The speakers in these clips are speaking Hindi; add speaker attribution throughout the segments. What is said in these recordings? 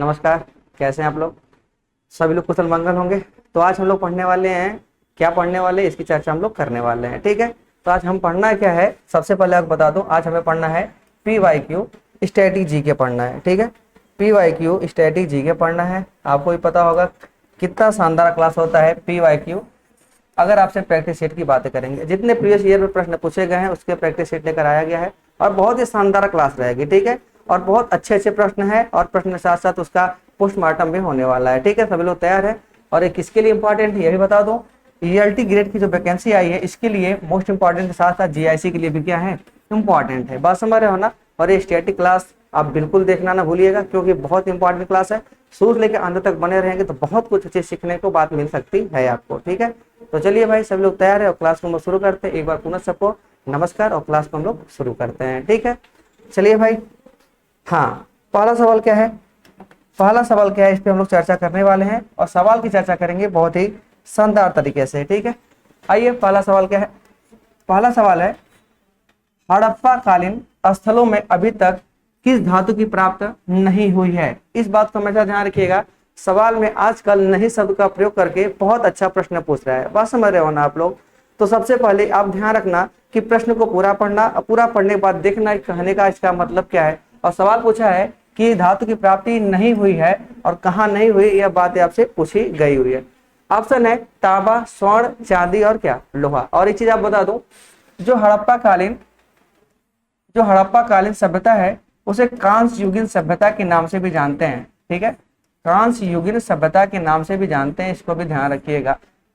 Speaker 1: नमस्कार। कैसे हैं आप लोग? सभी लोग कुशल मंगल होंगे। तो आज हम लोग पढ़ने वाले हैं, क्या पढ़ने वाले हैं इसकी चर्चा हम लोग करने वाले हैं। ठीक है, तो आज हम पढ़ना क्या है, सबसे पहले आपको बता दूं, आज हमें पढ़ना है PYQ स्टैटिक जीके पढ़ना है। ठीक है, PYQ स्टैटिक जीके पढ़ना है। आपको भी पता होगा कितना शानदार क्लास होता है PYQ। अगर आपसे प्रैक्टिस सेट की बातें करेंगे, जितने प्रीवियस ईयर में प्रश्न पूछे गए हैं उसके प्रैक्टिस सेट लेकर आया गया है और बहुत ही शानदार क्लास रहेगी। ठीक है, और बहुत अच्छे अच्छे प्रश्न है और प्रश्न के साथ साथ उसका पोस्टमार्टम भी होने वाला है। ठीक है, सभी लोग तैयार है। और ये किसके लिए इंपॉर्टेंट है ये भी बता दूं, ELT ग्रेड की जो वैकेंसी आई है इसके लिए मोस्ट इंपॉर्टेंट के साथ साथ GIC के लिए भी क्या है, इंपॉर्टेंट है। बात समझ रहे हो ना? और ये स्टैटिक क्लास आप बिल्कुल देखना ना भूलिएगा, क्योंकि बहुत इंपॉर्टेंट क्लास है। शुरू से लेकर अंत तक बने रहेंगे तो बहुत कुछ अच्छे सीखने को बात मिल सकती है आपको। ठीक है, तो चलिए भाई सभी लोग तैयार है और क्लास को हम लोग शुरू करते हैं। एक बार पुनः सबको नमस्कार और क्लास को हम लोग शुरू करते हैं। ठीक है, चलिए भाई। हाँ, पहला सवाल क्या है, इस पे हम लोग चर्चा करने वाले हैं और सवाल की चर्चा करेंगे बहुत ही शानदार तरीके से। ठीक है, आइए पहला सवाल क्या है। पहला सवाल है, हड़प्पा कालीन स्थलों में अभी तक किस धातु की प्राप्त नहीं हुई है। इस बात को हमेशा ध्यान रखिएगा, सवाल में आजकल नहीं शब्द का प्रयोग करके बहुत अच्छा प्रश्न पूछ रहा है। बात समझ रहे हो ना आप लोग? तो सबसे पहले आप ध्यान रखना कि प्रश्न को पूरा पढ़ना और पूरा पढ़ने के बाद देखना कहने का इसका मतलब क्या है। और सवाल पूछा है कि धातु की प्राप्ति नहीं हुई है और कहाँ नहीं हुई, यह बात आपसे पूछी गई हुई है। ऑप्शन है तांबा, स्वर्ण, चांदी और क्या, लोहा। और एक चीज आप बता दूं, जो हड़प्पा कालीन सभ्यता है उसे कांस्य युगीन सभ्यता के नाम से भी जानते हैं। ठीक है, कांस्य युगीन सभ्यता के नाम से भी जानते हैं, इसको भी ध्यान रखिएगा।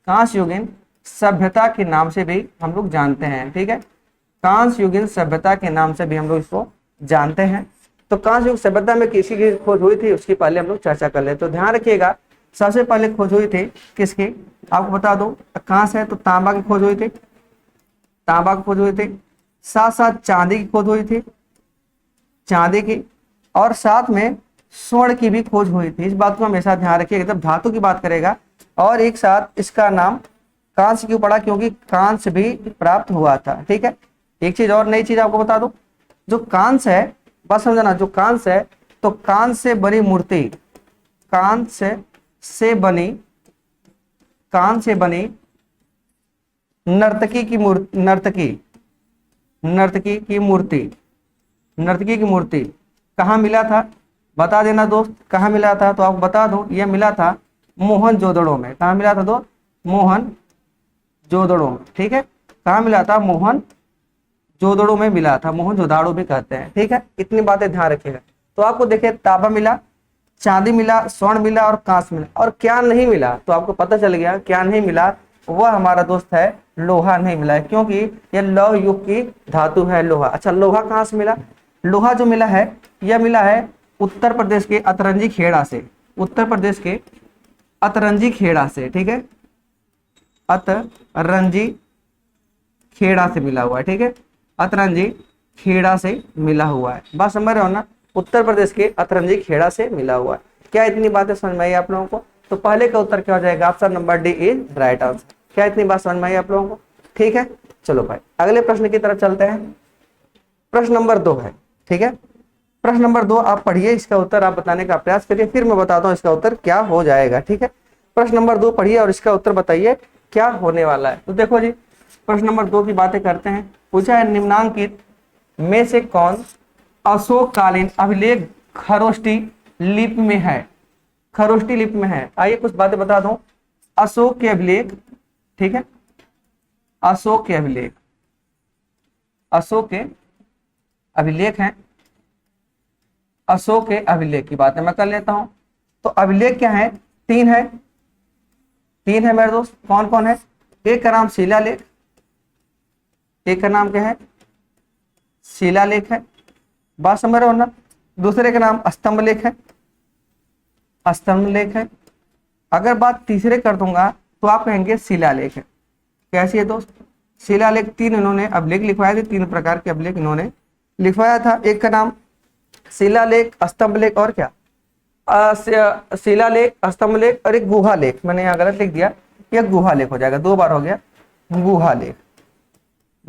Speaker 1: कांस्य युगीन सभ्यता के नाम से भी हम लोग जानते हैं। ठीक है, कांस्य युगीन सभ्यता के नाम से भी हम लोग इसको जानते हैं। तो कांस्य युग सभ्यता में किसी की खोज हुई थी उसकी पहले हम लोग चर्चा कर ले। तो ध्यान रखिएगा, सबसे पहले खोज हुई थी किसकी, आपको बता दो। कांस्य है तो तांबा की खोज हुई थी, साथ साथ चांदी की खोज हुई थी, चांदी की, और साथ में स्वर्ण की भी खोज हुई थी। इस बात को हमेशा ध्यान रखिएगा जब धातु की बात करेगा। और एक साथ इसका नाम कांस्य क्यों पड़ा, क्योंकि कांस्य भी प्राप्त हुआ था। ठीक है, एक चीज और नई चीज आपको बता दो, जो कांस्य है, बस समझना, जो कांस्य है तो कांस्य से बनी मूर्ति, कांस्य से बनी नर्तकी की मूर्ति कहाँ मिला था, बता देना दोस्त, कहाँ मिला था। तो आपको बता दूं, यह मिला था मोहनजोदड़ो में। कहाँ मिला था दोस्त? मोहनजोदड़ो में। ठीक है, कहाँ मिला था? मोहनजोदड़ो में मिला था, मोहनजोदाड़ो भी कहते हैं। ठीक है, इतनी बातें ध्यान रखिएगा। तो आपको देखिए, तांबा मिला, चांदी मिला, स्वर्ण मिला और कांस्य मिला। और क्या नहीं मिला, तो आपको पता चल गया क्या नहीं मिला, वह हमारा दोस्त है लोहा नहीं मिला है, क्योंकि यह लौह युग की धातु है लोहा। अच्छा, लोहा कहाँ से मिला? लोहा जो मिला है यह मिला है उत्तर प्रदेश के अतरंजी खेड़ा से, ठीक है, अतरंजी खेड़ा से मिला हुआ है। ठीक है, अतरंजी खेड़ा से मिला हुआ है। बात समझ रहे हो ना? उत्तर प्रदेश के अतरंजी खेड़ा से मिला हुआ है। क्या इतनी बातें समझ में आई आप लोगों को? तो पहले का उत्तर क्या हो जाएगा? Option number D is right answer. क्या इतनी बात समझ में आई आप लोगों को? ठीक है, चलो भाई अगले प्रश्न की तरफ चलते हैं। प्रश्न नंबर 2 है। ठीक है, प्रश्न नंबर 2 आप पढ़िए, इसका उत्तर आप बताने का प्रयास करिए, फिर मैं बताता हूँ इसका उत्तर क्या हो जाएगा। ठीक है, प्रश्न नंबर 2 पढ़िए और इसका उत्तर बताइए क्या होने वाला है। तो देखो जी, प्रश्न नंबर 2 की बातें करते हैं। पूछा है, निम्नांकित में से कौन अशोककालीन अभिलेख खरोष्टी लिपि में है। आइए कुछ बातें बता दूं। अशोक के अभिलेख, ठीक है, अशोक के अभिलेख हैं। अशोक के अभिलेख की बातें मैं कर लेता हूं। तो अभिलेख क्या है? 3 है मेरे दोस्त। कौन कौन है? एक का नाम शिलालेख, एक का नाम क्या है? शिलालेख है। बात समझ रहे हो ना? दूसरे का नाम स्तंभ लेख है। अगर बात तीसरे कर दूंगा तो आप कहेंगे शिलालेख है। कैसी है दोस्त? शिलालेख 3 इन्होंने अभिलेख लिखवाए थे, 3 प्रकार के अभिलेख इन्होंने लिखवाया था। एक का नाम शिलालेख, स्तंभ लेख और क्या, शिलालेख, स्तंभ लेख और एक गुहा लेख। मैंने यहाँ गलत लिख दिया, यह गुहा लेख हो जाएगा, 2 बार हो गया। गुहा लेख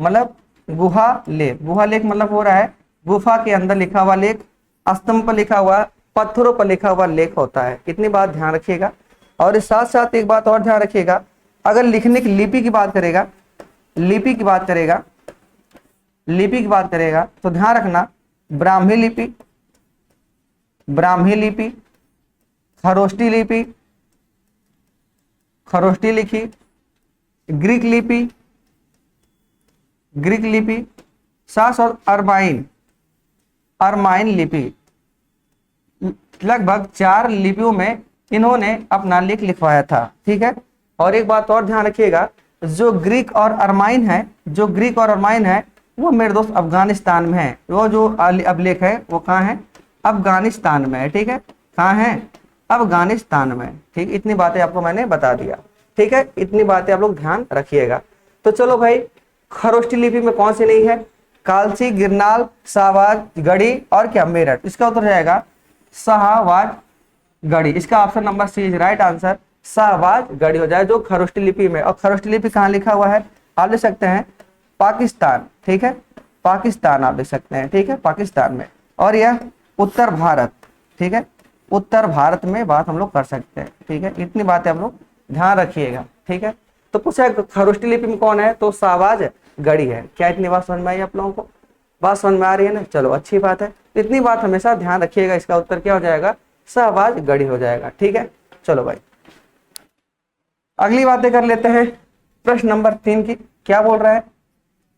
Speaker 1: मतलब गुहा लेख मतलब हो रहा है गुफा के अंदर लिखा हुआ लेख, स्तंभ पर लिखा हुआ पत्थरों पर लिखा हुआ लेख होता है। इतनी बात ध्यान रखिएगा। और इस साथ साथ एक बात और ध्यान रखिएगा, अगर लिखने की लिपि की बात करेगा, लिपि की बात करेगा, लिपि की बात करेगा तो ध्यान रखना, ब्राह्मी लिपि, ब्राह्मी लिपि, खरोष्टी लिपि, खरोष्टी लिपि, ग्रीक लिपि, ग्रीक लिपि, साथ और अरमाइन, अरमाइन लिपि, लगभग 4 लिपियों में इन्होंने अपना लेख लिखवाया था। ठीक है। और एक बात और ध्यान रखिएगा, जो ग्रीक और अरमाइन है, जो ग्रीक और अरमाइन है वो मेरे दोस्त अफगानिस्तान में है। वो जो अभिलेख है वो कहाँ है? अफगानिस्तान में है। ठीक है, कहाँ है? अफगानिस्तान में। ठीक, इतनी बातें आपको मैंने बता दिया। ठीक है, इतनी बातें आप लोग ध्यान रखिएगा। तो चलो भाई, खरोष्टी लिपि में कौन सी नहीं है? कालसी, गिरनाल, शाहबाज गढ़ी और क्या? मेरठ। इसका उत्तर जाएगा शाहबाज गढ़ी। इसका option number C is right answer, Shahbaz Garhi हो जाए, जो खरोष्टी लिपि में। और खरोष्टी लिपि कहाँ लिखा हुआ है? आप लिख सकते हैं पाकिस्तान। ठीक है, पाकिस्तान आप लिख सकते हैं। ठीक है, पाकिस्तान में। और यह उत्तर भारत, ठीक है, उत्तर भारत में बात हम लोग कर सकते हैं। ठीक है, इतनी बातें हम लोग ध्यान रखिएगा। ठीक है, तो पूछा खरोष्टी लिपि में कौन है? तो शाहबाज गढ़ी है। क्या इतनी बात समझ में आई आप लोगों को? बात समझ में आ रही है ना? चलो अच्छी बात है, इतनी बात हमेशा ध्यान रखिएगा। इसका उत्तर क्या हो जाएगा? शाहबाज गढ़ी हो जाएगा। ठीक है, चलो भाई अगली बातें कर लेते हैं। प्रश्न नंबर 3 की क्या बोल रहा है?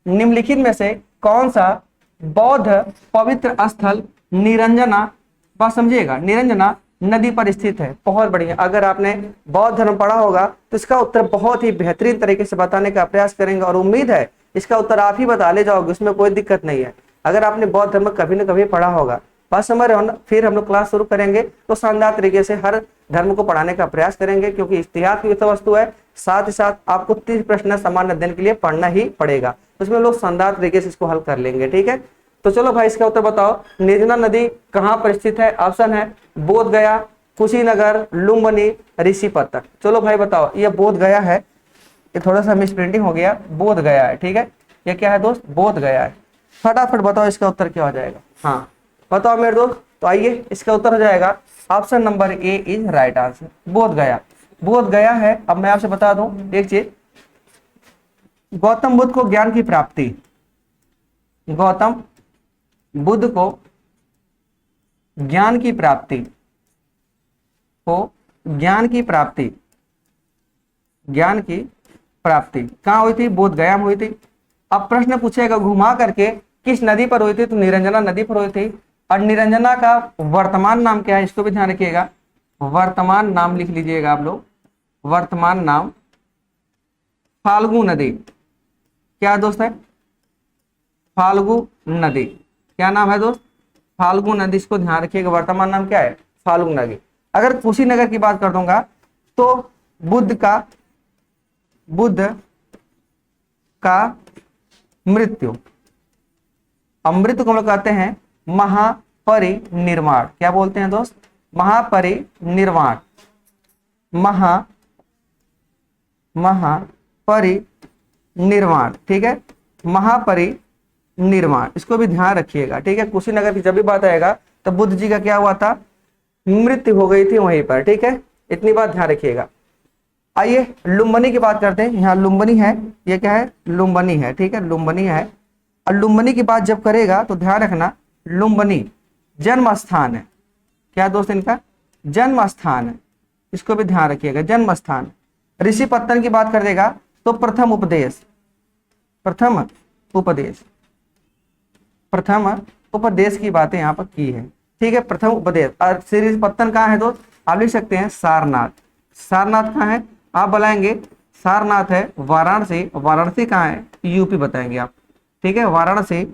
Speaker 1: निम्नलिखित में से कौन सा बौद्ध पवित्र स्थल निरंजना, बात समझिएगा, निरंजना नदी पर स्थित है? बहुत बढ़िया। अगर आपने बौद्ध धर्म पढ़ा होगा तो इसका उत्तर बहुत ही बेहतरीन तरीके से बताने का प्रयास करेंगे और उम्मीद है इसका उत्तर आप ही बता ले जाओगे, उसमें कोई दिक्कत नहीं है। अगर आपने बौद्ध धर्म कभी न कभी पढ़ा होगा, बात समझ रहे हो ना? फिर हम लोग क्लास शुरू करेंगे तो शानदार तरीके से हर धर्म को पढ़ाने का प्रयास करेंगे, क्योंकि इतिहास की विषय वस्तु है। साथ ही साथ आपको 30 प्रश्न सामान्य अध्ययन के लिए पढ़ना ही पड़ेगा, उसमें लोग शानदार तरीके से इसको हल कर लेंगे। ठीक है, तो चलो भाई इसका उत्तर बताओ। निर्जना नदी कहाँ पर स्थित है? ऑप्शन है बोध गया, कुशीनगर, लुम्बिनी, ऋषिपत्तन। चलो भाई बताओ, ये बोध गया है, ये थोड़ा सा मिस प्रिंटिंग हो गया, बोध गया है। ठीक है, ये क्या है दोस्त? बोध गया है। फटाफट बताओ इसका उत्तर क्या हो जाएगा? हाँ बताओ मेरे दोस्त। तो आइए इसका उत्तर हो जाएगा option number A is right answer, बोध गया। बोध गया है। अब मैं आपसे बता दूं एक चीज, गौतम बुद्ध को ज्ञान की प्राप्ति, गौतम बुद्ध को ज्ञान की प्राप्ति, को ज्ञान की प्राप्ति, ज्ञान की प्राप्ति कहाँ हुई थी? बोध गया में हुई थी। अब प्रश्न पूछेगा घुमा करके किस नदी पर हुई थी? तो निरंजना नदी पर हुई थी। और निरंजना का वर्तमान नाम क्या है? इसको भी ध्यान रखिएगा, वर्तमान नाम लिख लीजिएगा आप लोग। वर्तमान नाम फाल्गु नदी। क्या दोस्त है? फाल्गु नदी। क्या नाम है दोस्त? फाल्गु नदी। इसको ध्यान रखिएगा, वर्तमान नाम क्या है? फाल्गु नदी। अगर कुशीनगर की बात कर दूंगा तो बुद्ध का मृत्यु, अमृत को हम लोग कहते हैं महापरिनिर्वाण। क्या बोलते हैं दोस्त? महापरिनिर्वाण, महापरिनिर्वाण। ठीक है, महापरिनिर्वाण, इसको भी ध्यान रखिएगा। ठीक है, कुशीनगर की जब भी बात आएगा तो बुद्ध जी का क्या हुआ था? मृत्यु हो गई थी वहीं पर। ठीक है, इतनी बात ध्यान रखिएगा। आइए लुम्बिनी की बात करते हैं। यहाँ लुम्बिनी है, ये क्या है? लुम्बिनी है। ठीक है, लुम्बिनी है। और लुम्बिनी की बात जब करेगा तो ध्यान रखना, लुम्बिनी जन्म स्थान है। क्या दोस्त? इनका जन्म स्थान है, इसको भी ध्यान रखिएगा, जन्म स्थान। ऋषिपत्तन की बात कर देगा तो प्रथम उपदेश, प्रथम उपदेश, प्रथम उपदेश की बातें यहाँ पर की है। ठीक है, प्रथम उपदेश। और ऋषिपत्तन कहाँ है दोस्त? आप लिख सकते हैं सारनाथ। सारनाथ कहाँ है? आप बताएंगे सारनाथ है वाराणसी। वाराणसी कहाँ है? यूपी बताएंगे आप। ठीक है, वाराणसी,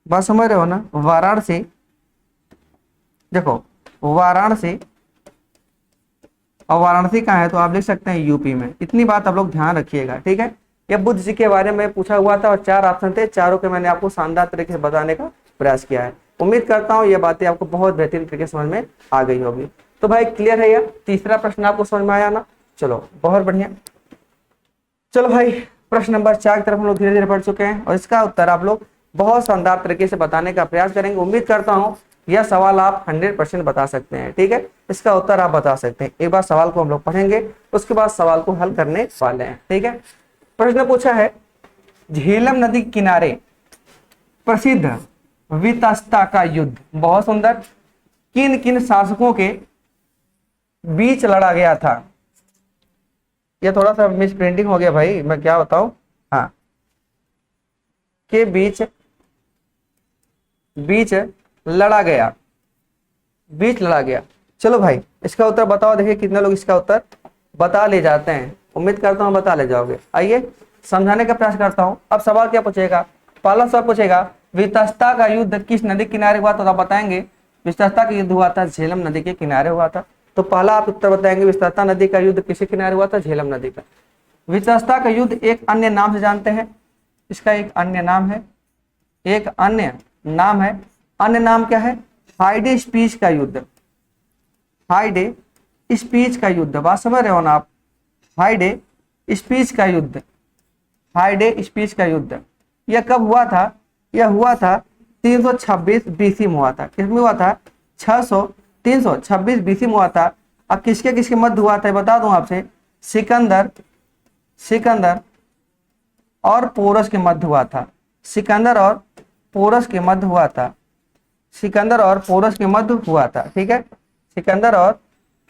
Speaker 1: बात समझ रहे हो ना? वाराणसी, देखो वाराणसी, और वाराणसी कहाँ है? तो आप लिख सकते हैं यूपी में। इतनी बात आप लोग ध्यान रखिएगा। ठीक है, ये बुद्ध जी के बारे में पूछा हुआ था और 4 ऑप्शन थे, चारों के मैंने आपको शानदार तरीके से बताने का प्रयास किया है। उम्मीद करता हूँ ये बातें आपको बहुत बेहतरीन तरीके से समझ में आ गई होगी। तो भाई क्लियर है यार? तीसरा प्रश्न आपको समझ में आया ना? चलो बहुत बढ़िया। चलो भाई प्रश्न नंबर 4 की तरफ हम लोग धीरे धीरे बढ़ चुके हैं और इसका उत्तर आप लोग बहुत शानदार तरीके से बताने का प्रयास करेंगे। उम्मीद करता हूँ यह सवाल आप 100% बता सकते हैं। ठीक है, इसका उत्तर आप बता सकते हैं। एक बार सवाल को हम लोग पढ़ेंगे, उसके बाद सवाल को हल करने वाले हैं। ठीक है, प्रश्न पूछा है, झेलम नदी के किनारे प्रसिद्ध वितस्ता का युद्ध, बहुत सुंदर, किन किन शासकों के बीच लड़ा गया था। ये थोड़ा सा मिस प्रिंटिंग हो गया भाई, मैं क्या बताऊं। हाँ, के बीच लड़ा गया, बीच लड़ा गया। चलो भाई, इसका उत्तर बताओ। देखिए कितने लोग इसका उत्तर बता ले जाते हैं, उम्मीद करता हूं बता ले जाओगे। आइए समझाने का प्रयास करता हूं। अब सवाल क्या पूछेगा, पहला सवाल पूछेगा, वितस्ता का युद्ध किस नदी किनारे हुआ, तो आप बताएंगे वितस्ता का युद्ध हुआ था झेलम नदी के किनारे हुआ था। तो पहला आप उत्तर बताएंगे, वितस्ता नदी का युद्ध किसके किनारे हुआ था, झेलम नदी का। वितस्ता का युद्ध एक अन्य नाम से जानते हैं, इसका एक अन्य नाम है, एक अन्य नाम है। अन्य नाम क्या है, हाइडे स्पीच का युद्ध, हाइडे स्पीच का युद्ध। बात समझ रहे हो ना आप, हाइडे स्पीच का युद्ध, हाइडे स्पीच का युद्ध। यह कब हुआ था, यह हुआ था 326 बीसी में हुआ था। किसमें हुआ था, 326 बीसी में हुआ था। अब किसके किसके मध्य हुआ था बता दूं आपसे, सिकंदर और पोरस के मध्य हुआ था, सिकंदर और पोरस के मध्य हुआ था, सिकंदर और पोरस के मध्य हुआ था। ठीक है, सिकंदर और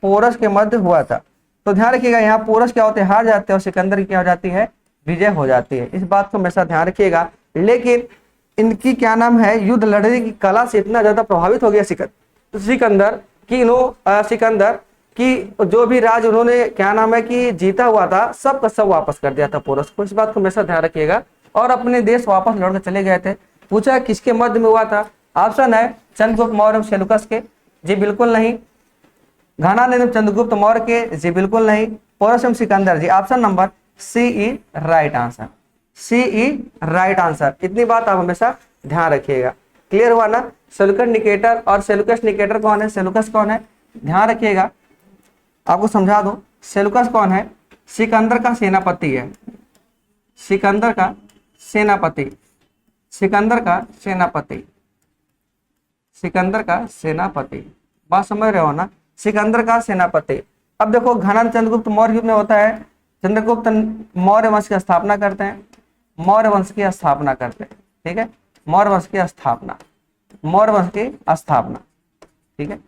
Speaker 1: पोरस के मध्य हुआ था। तो ध्यान रखिएगा, यहाँ पोरस क्या होते हैं, हार जाते हैं, और सिकंदर की क्या हो जाती है, विजय हो जाती है। इस बात को हमेशा ध्यान रखिएगा। लेकिन इनकी क्या नाम है, युद्ध लड़ने की कला से इतना ज्यादा प्रभावित हो गया सिकंदर कि जो भी राज उन्होंने क्या नाम है कि जीता हुआ था, सब का सब वापस कर दिया था पोरस को। इस बात को हमेशा ध्यान रखिएगा। और अपने देश वापस लौट कर चले गए थे। पूछा किसके मध्य में हुआ था, ऑप्शन है चंद्रगुप्त मौर्य सेलुकस के, जी बिल्कुल नहीं। घनानंद चंद्रगुप्त मौर्य के, जी बिल्कुल नहीं। पोरस एवं सिकंदर, जी ऑप्शन नंबर सी ई राइट आंसर, सी ई राइट आंसर। इतनी बात आप हमेशा ध्यान रखिएगा। क्लियर हुआ ना। सेलुकस निकेटर और सेलुकस निकेटर कौन है, सेलुकस कौन है, ध्यान रखिएगा। आपको समझा दूं, सेलुकस कौन है, सिकंदर का सेनापति है, सिकंदर का सेनापति, सिकंदर का सेनापति, सिकंदर का सेनापति। बात समझ रहे हो ना, सिकंदर का सेनापति। अब देखो, घनानंद चंद्रगुप्त मौर्य में होता है, चंद्रगुप्त मौर्य वंश की स्थापना करते हैं, मौर्य वंश की स्थापना करते हैं। ठीक है, मौर्य वंश की स्थापना, मौर्य वंश की स्थापना। ठीक है,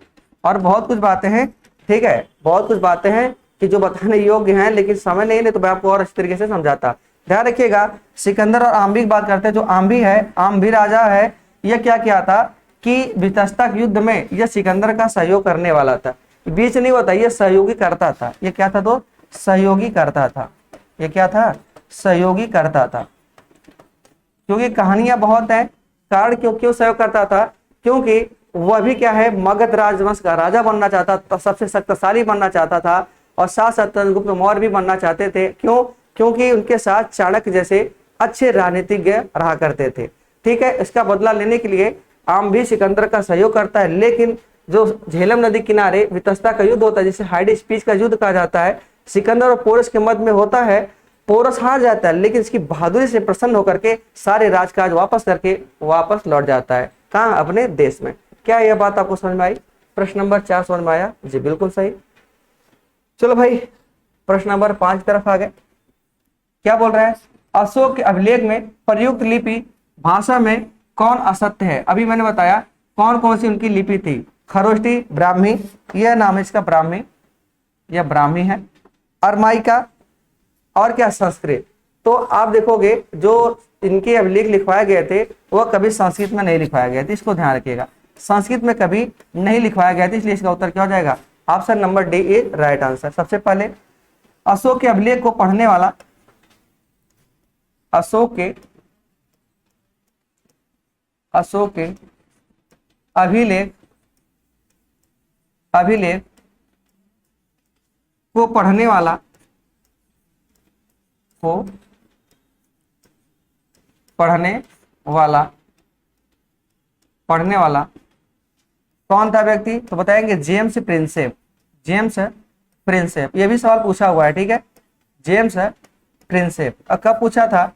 Speaker 1: और बहुत कुछ बातें हैं। ठीक है, बहुत कुछ बातें हैं कि जो बताने योग्य हैं, लेकिन समय नहीं ले तो मैं आपको और अच्छी तरीके से समझाता। ध्यान रखिएगा, सिकंदर और आम्बी की बात करते हैं। जो आम्बी है, आम्बी राजा है, यह क्या किया था कि वितस्ता के युद्ध में यह सिकंदर का सहयोग करने वाला था, बीच नहीं होता, यह सहयोगी करता था। यह क्या था, तो सहयोगी करता था। यह क्या था, सहयोगी करता था। क्योंकि कहानियां बहुत है, कारण क्यों सहयोग करता था, क्योंकि वह भी क्या है, मगध राजवंश का राजा बनना चाहता था, सबसे शक्तिशाली बनना चाहता था, और साथ साथ चंद्रगुप्त मौर्य भी बनना चाहते थे। क्यों, क्योंकि उनके साथ चाणक्य जैसे अच्छे राजनीतिज्ञ रहा करते थे। ठीक है, इसका बदला लेने के लिए आम भी सिकंदर का सहयोग करता है। लेकिन जो झेलम नदी किनारे वितस्ता का युद्ध होता है, जिसे हाइडे स्पीच का युद्ध कहा जाता है, सिकंदर और पोरस के मध्य में होता है। पोरस हार जाता है, लेकिन इसकी बहादुरी से प्रसन्न होकर के सारे राजकाज वापस करके वापस लौट जाता है। कहाँ, अपने देश में। क्या यह बात आपको समझ में आई। प्रश्न नंबर 4 समझ में आया, जी बिल्कुल सही। चलो भाई, प्रश्न नंबर 5 की तरफ आ गए। क्या बोल रहा है, अशोक के अभिलेख में प्रयुक्त लिपि भाषा में कौन असत्य है। अभी मैंने बताया कौन कौन सी उनकी लिपि थी। खरोष्टी, ब्राह्मी, यह नाम है इसका ब्राह्मी, यह ब्राह्मी है। अरमाइका और क्या, संस्कृत। तो आप देखोगे जो इनके अभिलेख लिखवाए गए थे वह कभी संस्कृत में नहीं लिखवाया गया था, इसको ध्यान रखिएगा। संस्कृत में कभी नहीं लिखवाया गया था, इसलिए इसका उत्तर क्या हो जाएगा, option number D is right answer. सबसे पहले अशोक के अभिलेख को पढ़ने वाला, अशोक के अभिलेख को पढ़ने वाला कौन था व्यक्ति, तो बताएंगे जेम्स प्रिंसेप, जेम्स प्रिंसेप। ये भी सवाल पूछा हुआ है। ठीक है, जेम्स प्रिंसेप। कब पूछा था,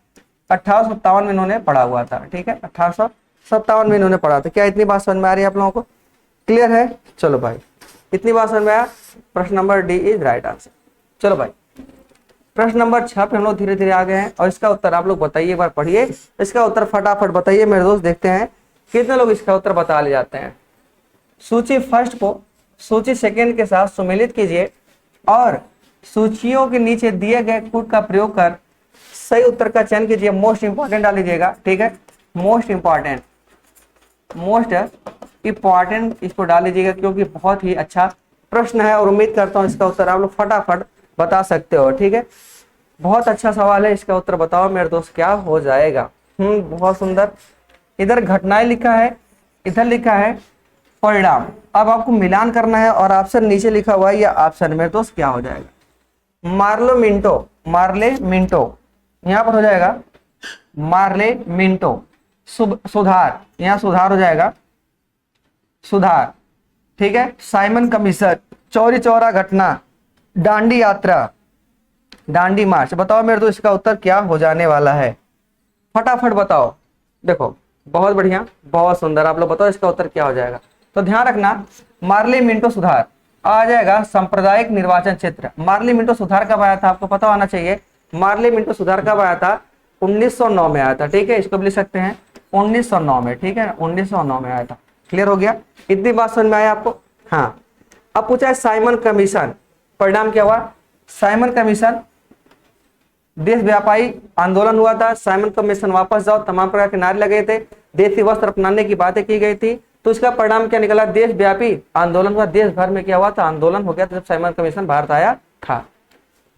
Speaker 1: 1857 में इन्होंने पढ़ा हुआ था। ठीक है, 1857 में इन्होंने पढ़ा था। क्या इतनी बात समझ में आ रही है आप लोगों को। क्लियर है? चलो भाई, इतनी बात समझ में आया? प्रश्न number D is right answer. चलो भाई, प्रश्न नंबर 6 पे हम लोग धीरे धीरे आ गए हैं और इसका उत्तर आप लोग बताइए, एक बार पढ़िए इसका उत्तर फटाफट बताइए मेरे दोस्त, देखते हैं कितने लोग इसका उत्तर बता ले जाते हैं। सूची फर्स्ट को सूची सेकंड के साथ सुमेलित कीजिए और सूचियों के नीचे दिए गए कोड का प्रयोग कर सही उत्तर का चयन कीजिए। मोस्ट इंपॉर्टेंट डाल लीजिएगा, ठीक है? मोस्ट इंपॉर्टेंट इसको डाल लीजिएगा क्योंकि बहुत ही अच्छा प्रश्न है और उम्मीद करता हूँ इसका उत्तर आप लोग फटाफट बता सकते हो, ठीक है? बहुत अच्छा सवाल है, इसका उत्तर बताओ मेरे दोस्त, क्या हो जाएगा? बहुत सुंदर। इधर घटनाएं लिखा है, इधर लिखा है परिणाम। अब आपको मिलान करना है और ऑप्शन नीचे लिखा हुआ है, या ऑप्शन मेरे दोस्त क्या हो जाएगा? मार्ले मिंटो, यहाँ पर हो जाएगा मार्ले मिंटो। सुधार, यहाँ सुधार हो जाएगा, सुधार, ठीक है? साइमन कमीशन, चौरी चौरा घटना, दांडी यात्रा, दांडी मार्च। बताओ मेरे दोस्त इसका उत्तर क्या हो जाने वाला है? फटाफट बताओ। देखो बहुत बढ़िया, बहुत सुंदर, आप लोग बताओ इसका उत्तर क्या हो जाएगा। तो ध्यान रखना, मार्ले मिंटो सुधार आ जाएगा सांप्रदायिक निर्वाचन क्षेत्र। मार्ले मिंटो सुधार कब आया था आपको पता होना चाहिए। मार्ले मिंटो सुधार कब आया था? 1909 में आया था, ठीक है? इसको भी लिख सकते हैं 1909 में, ठीक है? 1909 में आया था। क्लियर हो गया? इतनी बात समझ में आया आपको? हाँ। अब पूछा है साइमन कमीशन, परिणाम क्या हुआ? साइमन कमीशन देशव्यापी आंदोलन हुआ था। साइमन कमीशन वापस जाओ, तमाम प्रकार के नारे लगे थे, देसी वस्त्र अपनाने की बातें की गई थी। तो इसका परिणाम क्या निकला? देशव्यापी आंदोलन हुआ, देश भर में क्या हुआ था? आंदोलन हो गया था जब साइमन कमीशन भारत आया था।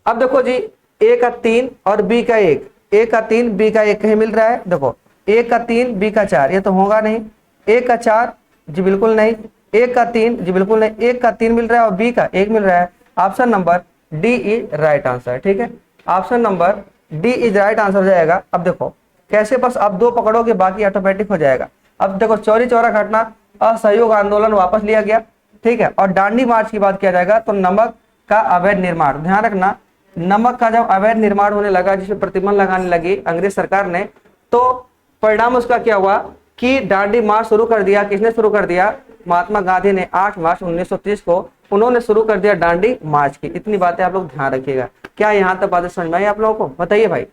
Speaker 1: अब देखो जी, ए का 3 और बी का 1, ए का 3 बी का 1 कहीं मिल रहा है? देखो ए का 3 बी का 4, ये तो होगा नहीं। ए का 4 जी बिल्कुल नहीं, ए का 3 जी बिल्कुल नहीं, ए का 3 मिल रहा है और बी का 1 मिल रहा है। Option number D is right answer, ठीक है? Option number D is right answer हो जाएगा। अब देखो कैसे, बस अब 2 पकड़ोगे बाकी ऑटोमेटिक हो जाएगा। अब देखो चौरी चौरा घटना, असहयोग आंदोलन वापस लिया गया, ठीक है? और दांडी मार्च की बात किया जाएगा तो नमक का अवैध निर्माण, ध्यान रखना, नमक का जब अवैध निर्माण होने लगा, जिसमें प्रतिबंध लगाने लगी अंग्रेज सरकार ने, तो परिणाम उसका क्या हुआ कि दांडी मार्च शुरू कर दिया। किसने शुरू कर दिया? महात्मा गांधी ने 8 मार्च 1930 को उन्होंने शुरू कर दिया दांडी मार्च की। इतनी बातें आप लोग ध्यान रखिएगा। क्या यहाँ तक बातें समझ में आई आप लोगों को? बताइए भाई,